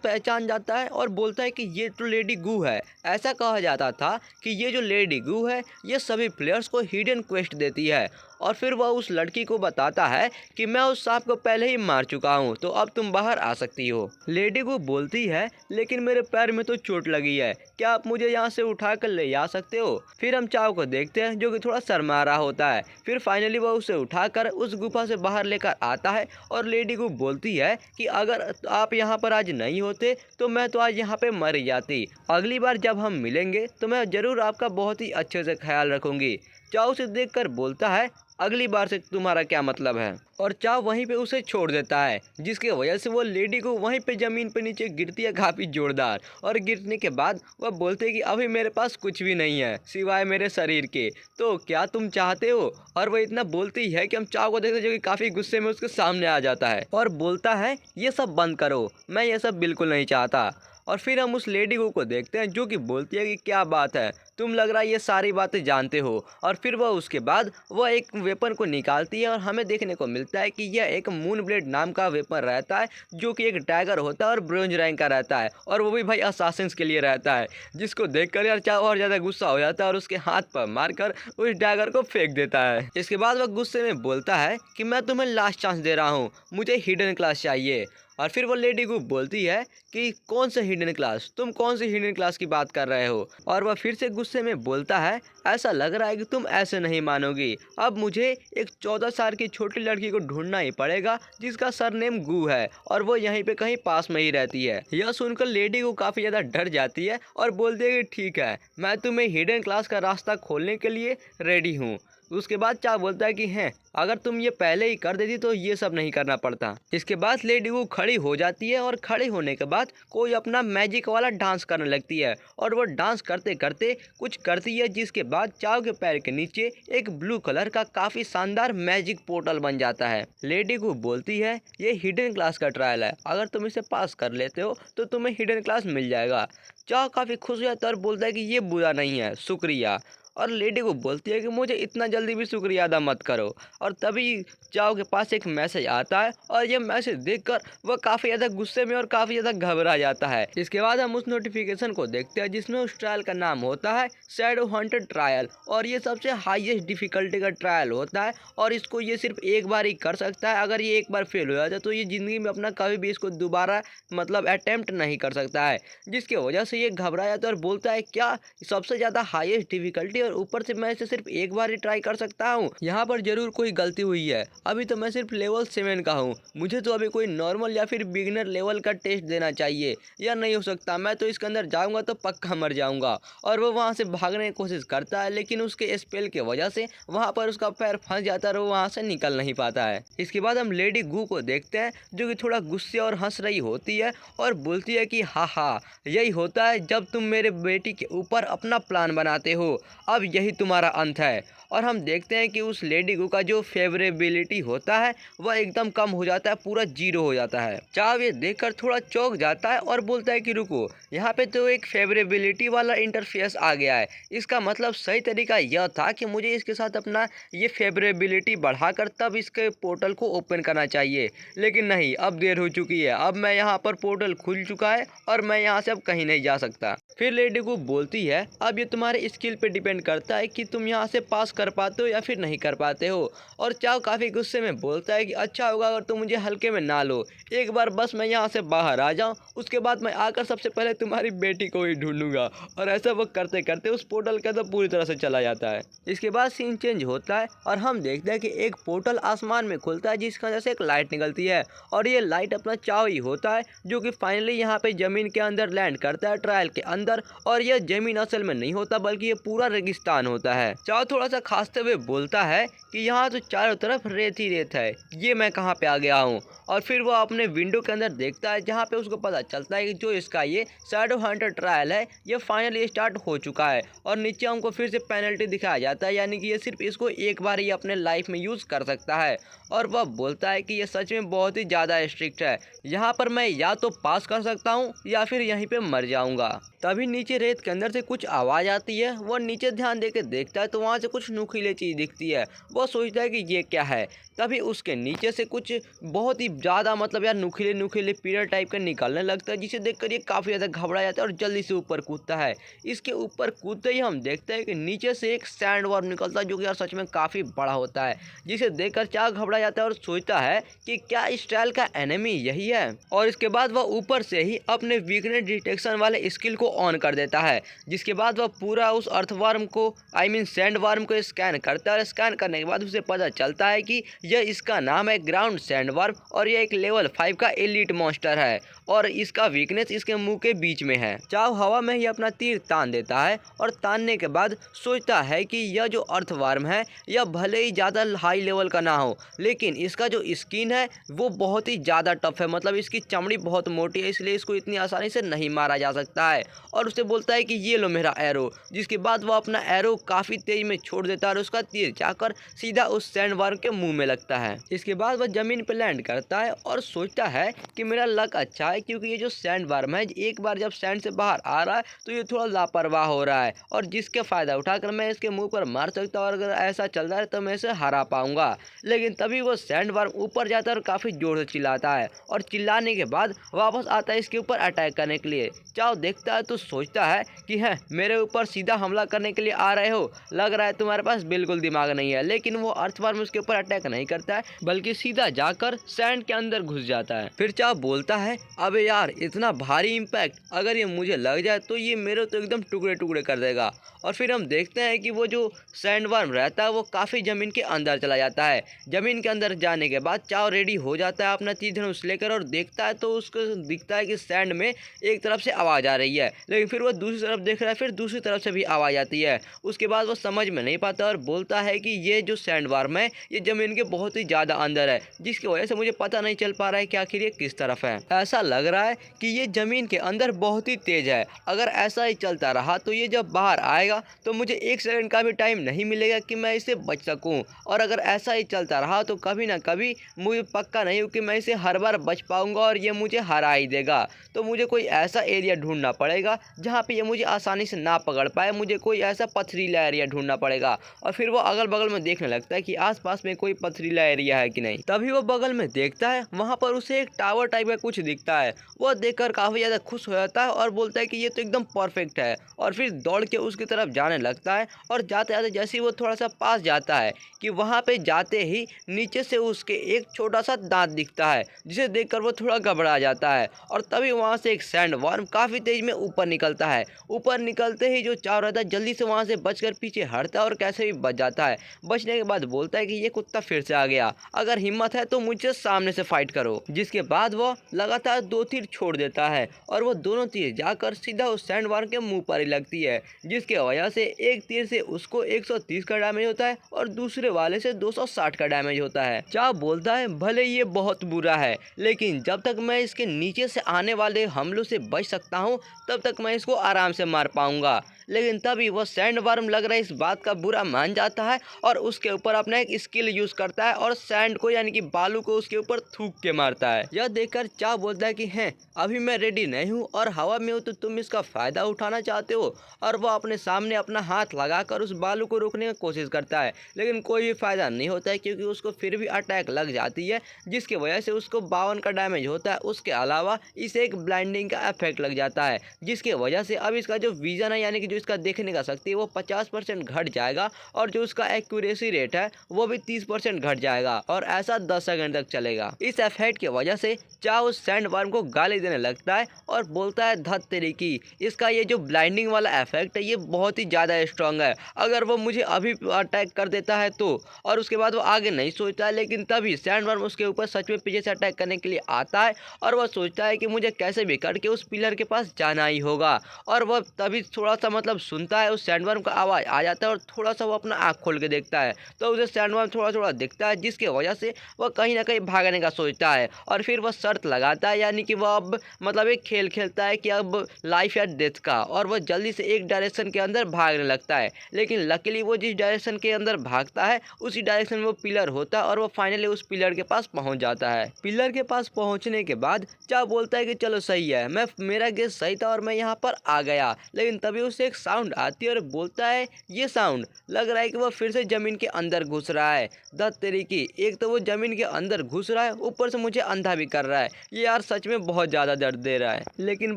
पहचान जाता है और बोलता है कि ये तो लेडी गू है। ऐसा कहा जाता था कि ये जो लेडी गू है ये सभी प्लेयर्स को हिडन क्वेस्ट देती है, और फिर वह उस लड़की को बताता है कि मैं उस सांप को पहले ही मार चुका हूँ तो अब तुम बाहर आ सकती हो। लेडी गू बोलती है लेकिन मेरे पैर में तो चोट लगी है, क्या आप मुझे यहाँ से उठा कर ले जा सकते हो। फिर हम चाओ को देखते हैं जो कि थोड़ा शर्मा रहा होता है। फिर फाइनली वह उसे उठाकर उस गुफा से बाहर लेकर आता है, और लेडी गू बोलती है कि अगर आप यहाँ पर आज नहीं होते तो मैं तो आज यहाँ पे मर ही जाती। अगली बार जब हम मिलेंगे तो मैं ज़रूर आपका बहुत ही अच्छे से ख्याल रखूँगी। चाओ उसे देखकर बोलता है अगली बार से तुम्हारा क्या मतलब है, और चाओ वहीं पे उसे छोड़ देता है, जिसकी वजह से वो लेडी को वहीं पे ज़मीन पे नीचे गिरती है काफ़ी जोरदार। और गिरने के बाद वह बोलते हैं कि अभी मेरे पास कुछ भी नहीं है सिवाय मेरे शरीर के, तो क्या तुम चाहते हो। और वह इतना बोलती है कि हम चाओ को देखते जो कि काफ़ी गुस्से में उसके सामने आ जाता है और बोलता है ये सब बंद करो, मैं ये सब बिल्कुल नहीं चाहता। और फिर हम उस लेडी को देखते हैं जो कि बोलती है कि क्या बात है, तुम लग रहा है ये सारी बातें जानते हो। और फिर वह उसके बाद वह एक वेपन को निकालती है और हमें देखने को मिलता है कि यह एक मून ब्लेड नाम का वेपन रहता है जो कि एक डैगर होता है और ब्रोंज रैंक का रहता है, और वो भी भाई असासिन्स के लिए रहता है। जिसको देखकर यार चाओ और ज़्यादा गुस्सा हो जाता है और उसके हाथ पर मारकर उस डैगर को फेंक देता है। इसके बाद वह गुस्से में बोलता है कि मैं तुम्हें लास्ट चांस दे रहा हूँ, मुझे हिडन क्लास चाहिए। और फिर वो लेडी को बोलती है कि कौन से हिडन क्लास, तुम कौन सी हिडन क्लास की बात कर रहे हो। और वह फिर से गुस्से में बोलता है ऐसा लग रहा है कि तुम ऐसे नहीं मानोगी, अब मुझे एक 14 साल की छोटी लड़की को ढूंढना ही पड़ेगा जिसका सरनेम गू है और वो यहीं पे कहीं पास में ही रहती है। यह सुनकर लेडी को काफ़ी ज़्यादा डर जाती है और बोलती है कि ठीक है, मैं तुम्हें हिडन क्लास का रास्ता खोलने के लिए रेडी हूँ। उसके बाद चाव बोलता है कि हैं अगर तुम ये पहले ही कर देती तो ये सब नहीं करना पड़ता। इसके बाद लेडी वू खड़ी हो जाती है और खड़ी होने के बाद कोई अपना मैजिक वाला डांस करने लगती है और वो डांस करते करते कुछ करती है, जिसके बाद चाव के पैर के नीचे एक ब्लू कलर का काफी शानदार मैजिक पोर्टल बन जाता है। लेडी वू बोलती है ये हिडन क्लास का ट्रायल है, अगर तुम इसे पास कर लेते हो तो तुम्हें हिडन क्लास मिल जाएगा। चाव काफी खुश हो जाता है और बोलता है कि ये बुरा नहीं है, शुक्रिया। और लेडी को बोलती है कि मुझे इतना जल्दी भी शुक्रिया अदा मत करो। और तभी चाव के पास एक मैसेज आता है और ये मैसेज देखकर वह काफ़ी ज़्यादा गुस्से में और काफ़ी ज़्यादा घबरा जाता है। इसके बाद हम उस नोटिफिकेशन को देखते हैं जिसमें उस ट्रायल का नाम होता है शैडो हंटर ट्रायल, और ये सबसे हाईएस्ट डिफ़िकल्टी का ट्रायल होता है और इसको ये सिर्फ एक बार ही कर सकता है। अगर ये एक बार फेल हो जाता है तो ये ज़िंदगी में अपना कभी भी इसको दोबारा मतलब अटैम्प्ट नहीं कर सकता है, जिसकी वजह से ये घबरा जाता है और बोलता है क्या सबसे ज़्यादा हाईएस्ट डिफ़िकल्टी और ऊपर से मैं इसे सिर्फ एक बार ही ट्राई कर सकता हूँ, यहाँ पर जरूर कोई गलती हुई है। अभी तो मैं सिर्फ लेवल 7 का हूँ, मुझे तो अभी कोई नॉर्मल या फिर बिगिनर लेवल का टेस्ट देना चाहिए, या नहीं हो सकता, मैं तो इसके अंदर जाऊँगा तो पक्का मर जाऊँगा। और वो वहाँ से भागने की कोशिश करता है लेकिन उसके स्पेल की वजह से वहाँ पर उसका पैर फंस जाता है और वो वहाँ से निकल नहीं पाता है। इसके बाद हम लेडी गू को देखते हैं जो कि थोड़ा गुस्से और हंस रही होती है और बोलती है कि हाँ यही होता है जब तुम मेरे बेटी के ऊपर अपना प्लान बनाते हो, अब यही तुम्हारा अंत है। और हम देखते हैं कि उस लेडी गू का जो फेवरेबिलिटी होता है वह एकदम कम हो जाता है, पूरा 0 हो जाता है। चाव ये देखकर थोड़ा चौंक जाता है और बोलता है कि रुको, यहाँ पे तो एक फेवरेबिलिटी वाला इंटरफेस आ गया है, इसका मतलब सही तरीका यह था कि मुझे इसके साथ अपना ये फेवरेबिलिटी बढ़ाकर तब इसके पोर्टल को ओपन करना चाहिए, लेकिन नहीं, अब देर हो चुकी है, अब मैं यहाँ पर पोर्टल खुल चुका है और मैं यहाँ से अब कहीं नहीं जा सकता। फिर लेडी गू बोलती है अब ये तुम्हारे स्किल पे डिपेंड करता है कि तुम यहाँ से पास कर पाते हो या फिर नहीं कर पाते हो। और चाव काफ़ी गुस्से में बोलता है कि अच्छा होगा अगर तुम मुझे हल्के में ना लो, एक बार बस मैं यहाँ से बाहर आ जाऊँ, उसके बाद मैं आकर सबसे पहले तुम्हारी बेटी को ही ढूंढूंगा। और ऐसा वो करते करते उस पोर्टल के अंदर पूरी तरह से चला जाता है। इसके बाद सीन चेंज होता है और हम देखते हैं कि एक पोर्टल आसमान में खुलता है जिसकी वजह से एक लाइट निकलती है और ये लाइट अपना चाव ही होता है जो कि फाइनली यहाँ पे ज़मीन के अंदर लैंड करता है ट्रायल के अंदर। और यह जमीन असल में नहीं होता बल्कि ये पूरा रेगिस्तान होता है। चाव थोड़ा सा खांसते हुए बोलता है कि यहाँ तो चारों तरफ रेत ही रेत है, ये मैं कहाँ पे आ गया हूँ। और फिर वो अपने विंडो के अंदर देखता है जहाँ पे उसको पता चलता है कि जो इसका ये शैडो हंटर ट्रायल है ये फाइनली स्टार्ट हो चुका है। और नीचे हमको फिर से पेनल्टी दिखाया जाता है, यानी कि ये सिर्फ इसको एक बार ही अपने लाइफ में यूज़ कर सकता है। और वह बोलता है कि ये सच में बहुत ही ज़्यादा स्ट्रिक्ट है, यहाँ पर मैं या तो पास कर सकता हूँ या फिर यहीं पे मर जाऊँगा। तभी नीचे रेत के अंदर से कुछ आवाज़ आती है, वो नीचे ध्यान देके देखता है तो वहाँ से कुछ नुकीली चीज़ दिखती है। वो सोचता है कि ये क्या है, तभी उसके नीचे से कुछ बहुत ही ज़्यादा मतलब यार नुकीले नुकीले पीलर टाइप का निकलने लगता है, जिसे देखकर ये काफ़ी ज़्यादा घबरा जाता है और जल्दी से ऊपर कूदता है। इसके ऊपर कूदते ही हम देखते हैं कि नीचे से एक सैंड वर्म निकलता है जो कि यार सच में काफ़ी बड़ा होता है, जिसे देखकर चाव घबरा जाता है और सोचता है कि क्या इस ट्रायल का एनिमी यही है। और इसके बाद वह ऊपर से ही अपने वीकनेस डिटेक्शन वाले स्किल को ऑन कर देता है, जिसके बाद वह पूरा उस अर्थवर्म को सैंड वर्म को स्कैन करता है। और स्कैन करने के बाद उसे पता चलता है कि यह इसका नाम है ग्राउंड सैंडवर्म और यह एक लेवल 5 का एलीट मॉन्स्टर है और इसका वीकनेस इसके मुंह के बीच में है। चाव हवा में ही अपना तीर तान देता है और तानने के बाद सोचता है कि यह जो अर्थवर्म है यह भले ही ज़्यादा हाई लेवल का ना हो, लेकिन इसका जो स्किन है वो बहुत ही ज़्यादा टफ है, मतलब इसकी चमड़ी बहुत मोटी है, इसलिए इसको इतनी आसानी से नहीं मारा जा सकता है। और उसे बोलता है कि ये लो मेरा एरो, जिसके बाद वह अपना एरो काफ़ी तेज में छोड़ देता है और उसका तीर जाकर सीधा उस सैंडवर्म के मुंह में लगता है। इसके बाद वह ज़मीन पर लैंड करता है और सोचता है कि मेरा लक अच्छा है, क्योंकि ये जो सैंडवर्म है एक बार जब सैंड से बाहर आ रहा है तो ये थोड़ा लापरवाह हो रहा है और जिसके फ़ायदा उठाकर मैं इसके मुंह पर मार सकता हूँ और अगर ऐसा चल रहा है तो मैं इसे हरा पाऊंगा। लेकिन तभी वो सैंडवर्म ऊपर जाता है और काफ़ी ज़ोर से चिल्लाता है और चिल्लाने के बाद वापस आता है इसके ऊपर अटैक करने के लिए। चाव देखता है तो सोचता है कि है मेरे ऊपर सीधा हमला करने के लिए आ रहे हो, लग रहा है तुम्हारे पास बिल्कुल दिमाग नहीं है। लेकिन वो अर्थवर्म उसके ऊपर अटैक नहीं करता है बल्कि सीधा जाकर सैंड के अंदर घुस जाता है। फिर चाव बोलता है अबे यार इतना भारी इम्पैक्ट, अगर ये मुझे लग जाए तो ये मेरे तो एकदम टुकड़े टुकड़े कर देगा। और फिर हम देखते हैं कि वो जो सैंडवर्म रहता है वो काफ़ी ज़मीन के अंदर चला जाता है। ज़मीन के अंदर जाने के बाद चाव रेडी हो जाता है अपना तीर धनुष लेकर और देखता है तो उसको दिखता है कि सैंड में एक तरफ से आवाज़ आ रही है, लेकिन फिर वो दूसरी तरफ देख रहा है, फिर दूसरी तरफ से भी आवाज़ आती है। उसके बाद वो समझ में नहीं पाता आता है और बोलता है कि ये जो सैंडवर्म है ये ज़मीन के बहुत ही ज़्यादा अंदर है, जिसकी वजह से मुझे पता नहीं चल पा रहा है कि आखिर ये किस तरफ है। ऐसा लग रहा है कि ये ज़मीन के अंदर बहुत ही तेज़ है। अगर ऐसा ही चलता रहा तो ये जब बाहर आएगा तो मुझे 1 सेकंड का भी टाइम नहीं मिलेगा कि मैं इससे बच सकूं, और अगर ऐसा ही चलता रहा तो कभी ना कभी मुझे पक्का नहीं हो कि मैं इसे हर बार बच पाऊंगा और ये मुझे हरा ही देगा। तो मुझे कोई ऐसा एरिया ढूंढना पड़ेगा जहाँ पे ये मुझे आसानी से ना पकड़ पाए। मुझे कोई ऐसा पथरीला एरिया ढूंढना पड़ेगा, और फिर वो अगल बगल में देखने लगता है कि आसपास में कोई पथरीला एरिया है कि नहीं। तभी वो बगल में देखता है, वहाँ पर उसे एक टावर टाइप का कुछ दिखता है। वो देखकर काफ़ी ज़्यादा खुश हो जाता है और बोलता है कि ये तो एकदम परफेक्ट है, और फिर दौड़ के उसकी तरफ जाने लगता है। और जाते जाते जैसे ही वो थोड़ा सा पास जाता है कि वहाँ पे जाते ही नीचे से उसके एक छोटा सा दांत दिखता है, जिसे देखकर वो थोड़ा घबरा जाता है। और तभी वहाँ से एक सैंडवर्म काफ़ी तेज में ऊपर निकलता है। ऊपर निकलते ही जो चाव रहता है जल्दी से वहाँ से बचकर पीछे हटता है और कैसे भी बच जाता है। बचने के बाद बोलता है कि ये कुत्ता फिर से आ गया, अगर हिम्मत है तो मुझसे सामने से फाइट करो। जिसके बाद वो लगातार 2 तीर छोड़ देता है, और वो दोनों तीर जाकर सीधा उस सैंडवर्म के मुंह पर ही लगती है, जिसके वजह से एक तीर से उसको 130 का डैमेज होता है और दूसरे वाले से 260 का डैमेज होता है। चाव बोलता है भले ये बहुत बुरा है, लेकिन जब तक मैं इसके नीचे से आने वाले हमलों से बच सकता हूँ तब तक मैं इसको आराम से मार पाऊंगा। लेकिन तभी वह सैंडवर्म लग रहा है इस बात का बुरा मान जाता है और उसके ऊपर अपना एक स्किल यूज करता है और सैंड को यानी कि बालू को उसके ऊपर थूक के मारता है। यह देखकर चाव बोलता है कि हैं अभी मैं रेडी नहीं हूँ और हवा में हूँ, तो तुम इसका फायदा उठाना चाहते हो। और वह अपने सामने अपना हाथ लगाकर उस बालू को रोकने की कोशिश करता है, लेकिन कोई भी फायदा नहीं होता है, क्योंकि उसको फिर भी अटैक लग जाती है, जिसकी वजह से उसको 52 का डैमेज होता है। उसके अलावा इसे एक ब्लाइंडिंग का इफेक्ट लग जाता है, जिसकी वजह से अब इसका जो विजन है यानी कि जो इसका देखने का शक्ति है वो 50% घट जाएगा, और जो उसका एक्यूरेसी रेट है वो भी 30% घट जाएगा, और ऐसा 10 सेकंड तक चलेगा। इस इफेक्ट की वजह से चाव उस सैंडवर्म को गाली देने लगता है और बोलता है धत तेरी की, इसका ये जो ब्लाइंडिंग वाला इफेक्ट है ये बहुत ही ज़्यादा स्ट्रांग है, अगर वो मुझे अभी अटैक कर देता है तो। और उसके बाद वो आगे नहीं सोचता है, लेकिन तभी सैंडवर्म उसके ऊपर सच में पीछे से अटैक करने के लिए आता है, और वह सोचता है कि मुझे कैसे भी करके उस पिलर के पास जाना ही होगा। और वह तभी थोड़ा सा मतलब सुनता है, उस सैंडवर्म का आवाज़ आ जाता है और थोड़ा सा वो अपना आँख खोल के देखता है, तो उसे सैंडवर्म थोड़ा थोड़ा दिखता है, जिसकी वजह से वह कहीं ना कहीं भागने का सोचता है। और फिर वह शर्त लगाता है, यानी कि वह अब मतलब एक खेल खेलता है कि अब लाइफ या डेथ का, और वह जल्दी से एक डायरेक्शन के अंदर भागने लगता है। लेकिन लकीली वो जिस डायरेक्शन के अंदर भागता है उसी डायरेक्शन में वो पिलर होता है, और वो फाइनली उस पिलर के पास पहुंच जाता है। पिलर के पास पहुंचने के बाद चाव बोलता है कि चलो सही है, मेरा गेस सही था और मैं यहाँ पर आ गया। लेकिन तभी उसे एक साउंड आती है और बोलता है ये साउंड लग रहा है कि वह फिर से जमीन के अंदर घुस रहा है। दस तेरी की, एक तो वो जमीन के अंदर घुस रहा है, ऊपर से मुझे अंधा भी कर रहा है। ये यार सच में बहुत ज़्यादा दर्द दे रहा है। लेकिन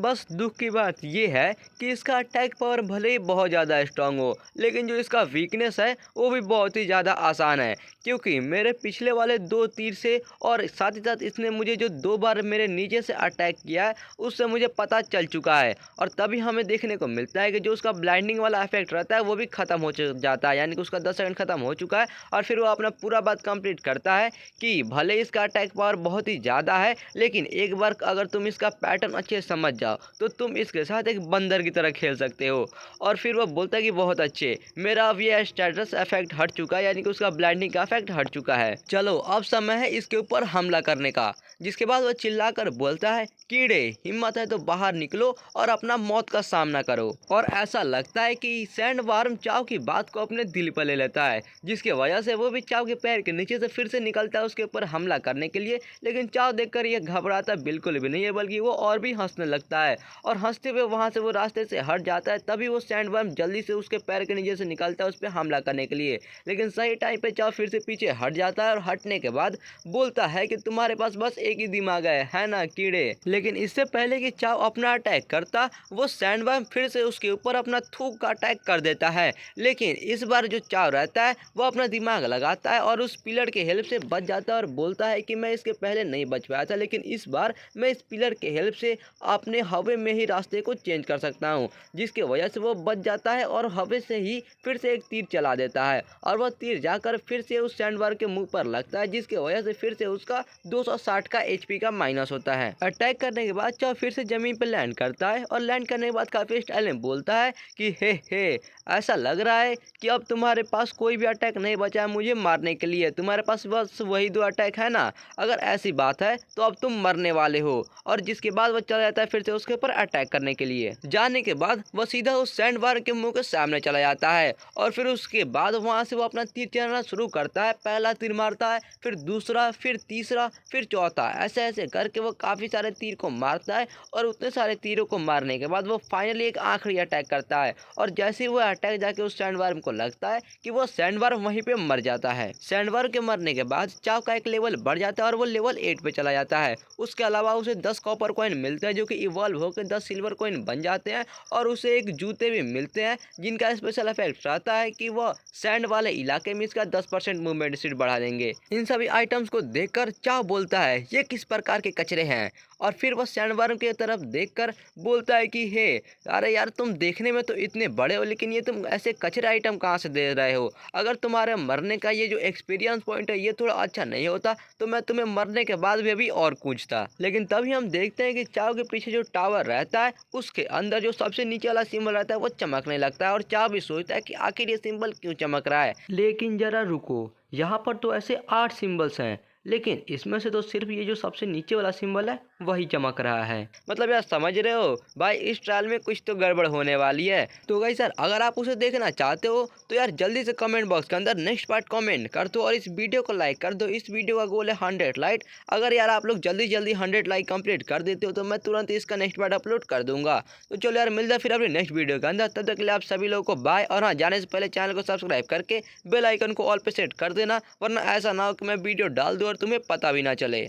बस दुख की बात ये है कि इसका अटैक पावर भले ही बहुत ज़्यादा स्ट्रांग हो, लेकिन जो इसका वीकनेस है वो भी बहुत ही ज़्यादा आसान है, क्योंकि मेरे पिछले वाले 2 तीर से और साथ ही साथ इसने मुझे जो 2 बार मेरे नीचे से अटैक किया है उससे मुझे पता चल चुका है। और तभी हमें देखने को मिलता है कि जो उसका ब्लाइंडिंग वाला इफेक्ट रहता है वो भी खत्म हो जाता है, यानी कि उसका 10 सेकंड खत्म हो चुका है। और फिर वो अपना पूरा बात कंप्लीट करता है कि भले इसका अटैक पावर बहुत ही ज़्यादा है, लेकिन एक बार अगर तुम इसका पैटर्न अच्छे से समझ जाओ तो तुम इसके साथ एक बंदर की तरह खेल सकते हो। और फिर वो बोलता है कि बहुत अच्छे, मेरा अब ये स्टेटस इफेक्ट हट चुका है, यानी कि उसका ब्लाइंडिंग का इफेक्ट हट चुका है, चलो अब समय है इसके ऊपर हमला करने का। जिसके बाद वह चिल्लाकर बोलता है कीड़े, हिम्मत है तो बाहर निकलो और अपना मौत का सामना करो। और ऐसा लगता है कि सैंडवर्म चाव की बात को अपने दिल पर ले लेता है, जिसकी वजह से वो भी चाव के पैर के नीचे से फिर से निकलता है उसके ऊपर हमला करने के लिए। लेकिन चाव देखकर ये घबराता बिल्कुल भी नहीं है, बल्कि वो और भी हंसने लगता है, और हंसते हुए वहाँ से वो रास्ते से हट जाता है। तभी वो सैंडवर्म जल्दी से उसके पैर के नीचे से निकलता है उस पर हमला करने के लिए, लेकिन सही टाइम पे चाव फिर से पीछे हट जाता है, और हटने के बाद बोलता है कि तुम्हारे पास बस एक ही दिमाग है ना कीड़े। लेकिन इससे पहले कि चाव अपना अटैक करता, वो सैंडवर्म फिर से उसके ऊपर अपना थूक का अटैक कर देता है। लेकिन इस बार जो चाव रहता है वो अपना दिमाग लगाता है और उस पिलर के हेल्प से बच जाता है, और बोलता है कि मैं इसके पहले नहीं बच पाया था, लेकिन इस बार मैं इस पिलर के हेल्प से अपने हवे में ही रास्ते को चेंज कर सकता हूँ, जिसकी वजह से वो बच जाता है और हवे से ही फिर से एक तीर चला देता है, और वह तीर जाकर फिर से उस सैंडवर्म के मुंह पर लगता है, जिसकी वजह से फिर से उसका 260 का HP का माइनस होता है। अटैक करने के बाद चाओ फिर से जमीन पर लैंड करता है और लैंड करने के बाद काफी स्टाइल में बोलता है कि हे ऐसा लग रहा है कि अब तुम्हारे पास कोई भी अटैक नहीं बचा है मुझे मारने के लिए, तुम्हारे पास बस वही 2 अटैक है ना, अगर ऐसी बात है तो अब तुम मरने वाले हो। और जिसके बाद वो चला जाता है फिर से उसके ऊपर अटैक करने के लिए। जाने के बाद वो सीधा उस सैंडवर्म के मुंह के सामने चला जाता है और फिर उसके बाद वहां से वो अपना तीर चलाना शुरू करता है। पहला तीर मारता है, फिर दूसरा, फिर तीसरा, फिर चौथा, ऐसे ऐसे करके वो काफी सारे तीर को मारता है। और उतने सारे तीरों को मारने के बाद वो फाइनली एक आखिरी अटैक करता है और जैसे ही वो अटैक जाके उस सैंडवर्म को लगता है कि वो सैंडवर्म वहीं पे मर जाता है। सैंडवर्म के मरने के बाद चाओ का एक लेवल बढ़ जाता है और वो लेवल 8 पे चला जाता है। उसके अलावा उसे 10 कॉपर कॉइन मिलते हैं जो कि इवॉल्व होकर 10 सिल्वर कॉइन बन जाते हैं और उसे एक जूते भी मिलते हैं जिनका स्पेशल इफेक्ट रहता है कि वो सैंड वाले इलाके में इसका 10% मूवमेंट स्पीड बढ़ा देंगे। इन सभी आइटम्स को देखकर चाओ बोलता है ये किस प्रकार के कचरे हैं, और फिर वह सैंडवर्म की तरफ देखकर बोलता है कि हे अरे यार तुम देखने में तो इतने बड़े हो लेकिन ये तुम ऐसे कचरे आइटम कहाँ से दे रहे हो। अगर तुम्हारे मरने का ये जो एक्सपीरियंस पॉइंट है ये थोड़ा अच्छा नहीं होता तो मैं तुम्हें मरने के बाद भी अभी और कूदता। लेकिन तभी हम देखते हैं कि चाओ के पीछे जो टावर रहता है उसके अंदर जो सबसे नीचे वाला सिंबल रहता है वो चमकने लगता है और चाओ भी सोचता है कि आखिर ये सिंबल क्यों चमक रहा है। लेकिन जरा रुको, यहाँ पर तो ऐसे 8 सिंबल्स हैं लेकिन इसमें से तो सिर्फ ये जो सबसे नीचे वाला सिंबल है वही चमक रहा है। मतलब यार समझ रहे हो भाई इस ट्रायल में कुछ तो गड़बड़ होने वाली है। तो गाइस यार अगर आप उसे देखना चाहते हो तो यार जल्दी से कमेंट बॉक्स के अंदर नेक्स्ट पार्ट कमेंट कर दो और इस वीडियो को लाइक कर दो। इस वीडियो का गोल है 100 लाइक। अगर यार आप लोग जल्दी 100 लाइक कंप्लीट कर देते हो तो मैं तुरंत इसका नेक्स्ट पार्ट अपलोड कर दूंगा। तो चलो यार मिलता है फिर अपने नेक्स्ट वीडियो के अंदर। तब तक के लिए आप सभी लोगों को बाय। और हाँ, जाने से पहले चैनल को सब्सक्राइब करके बेल आइकन को ऑल पे सेट कर देना, वरना ऐसा ना हो कि मैं वीडियो डाल दूँ और तुम्हें पता भी ना चले।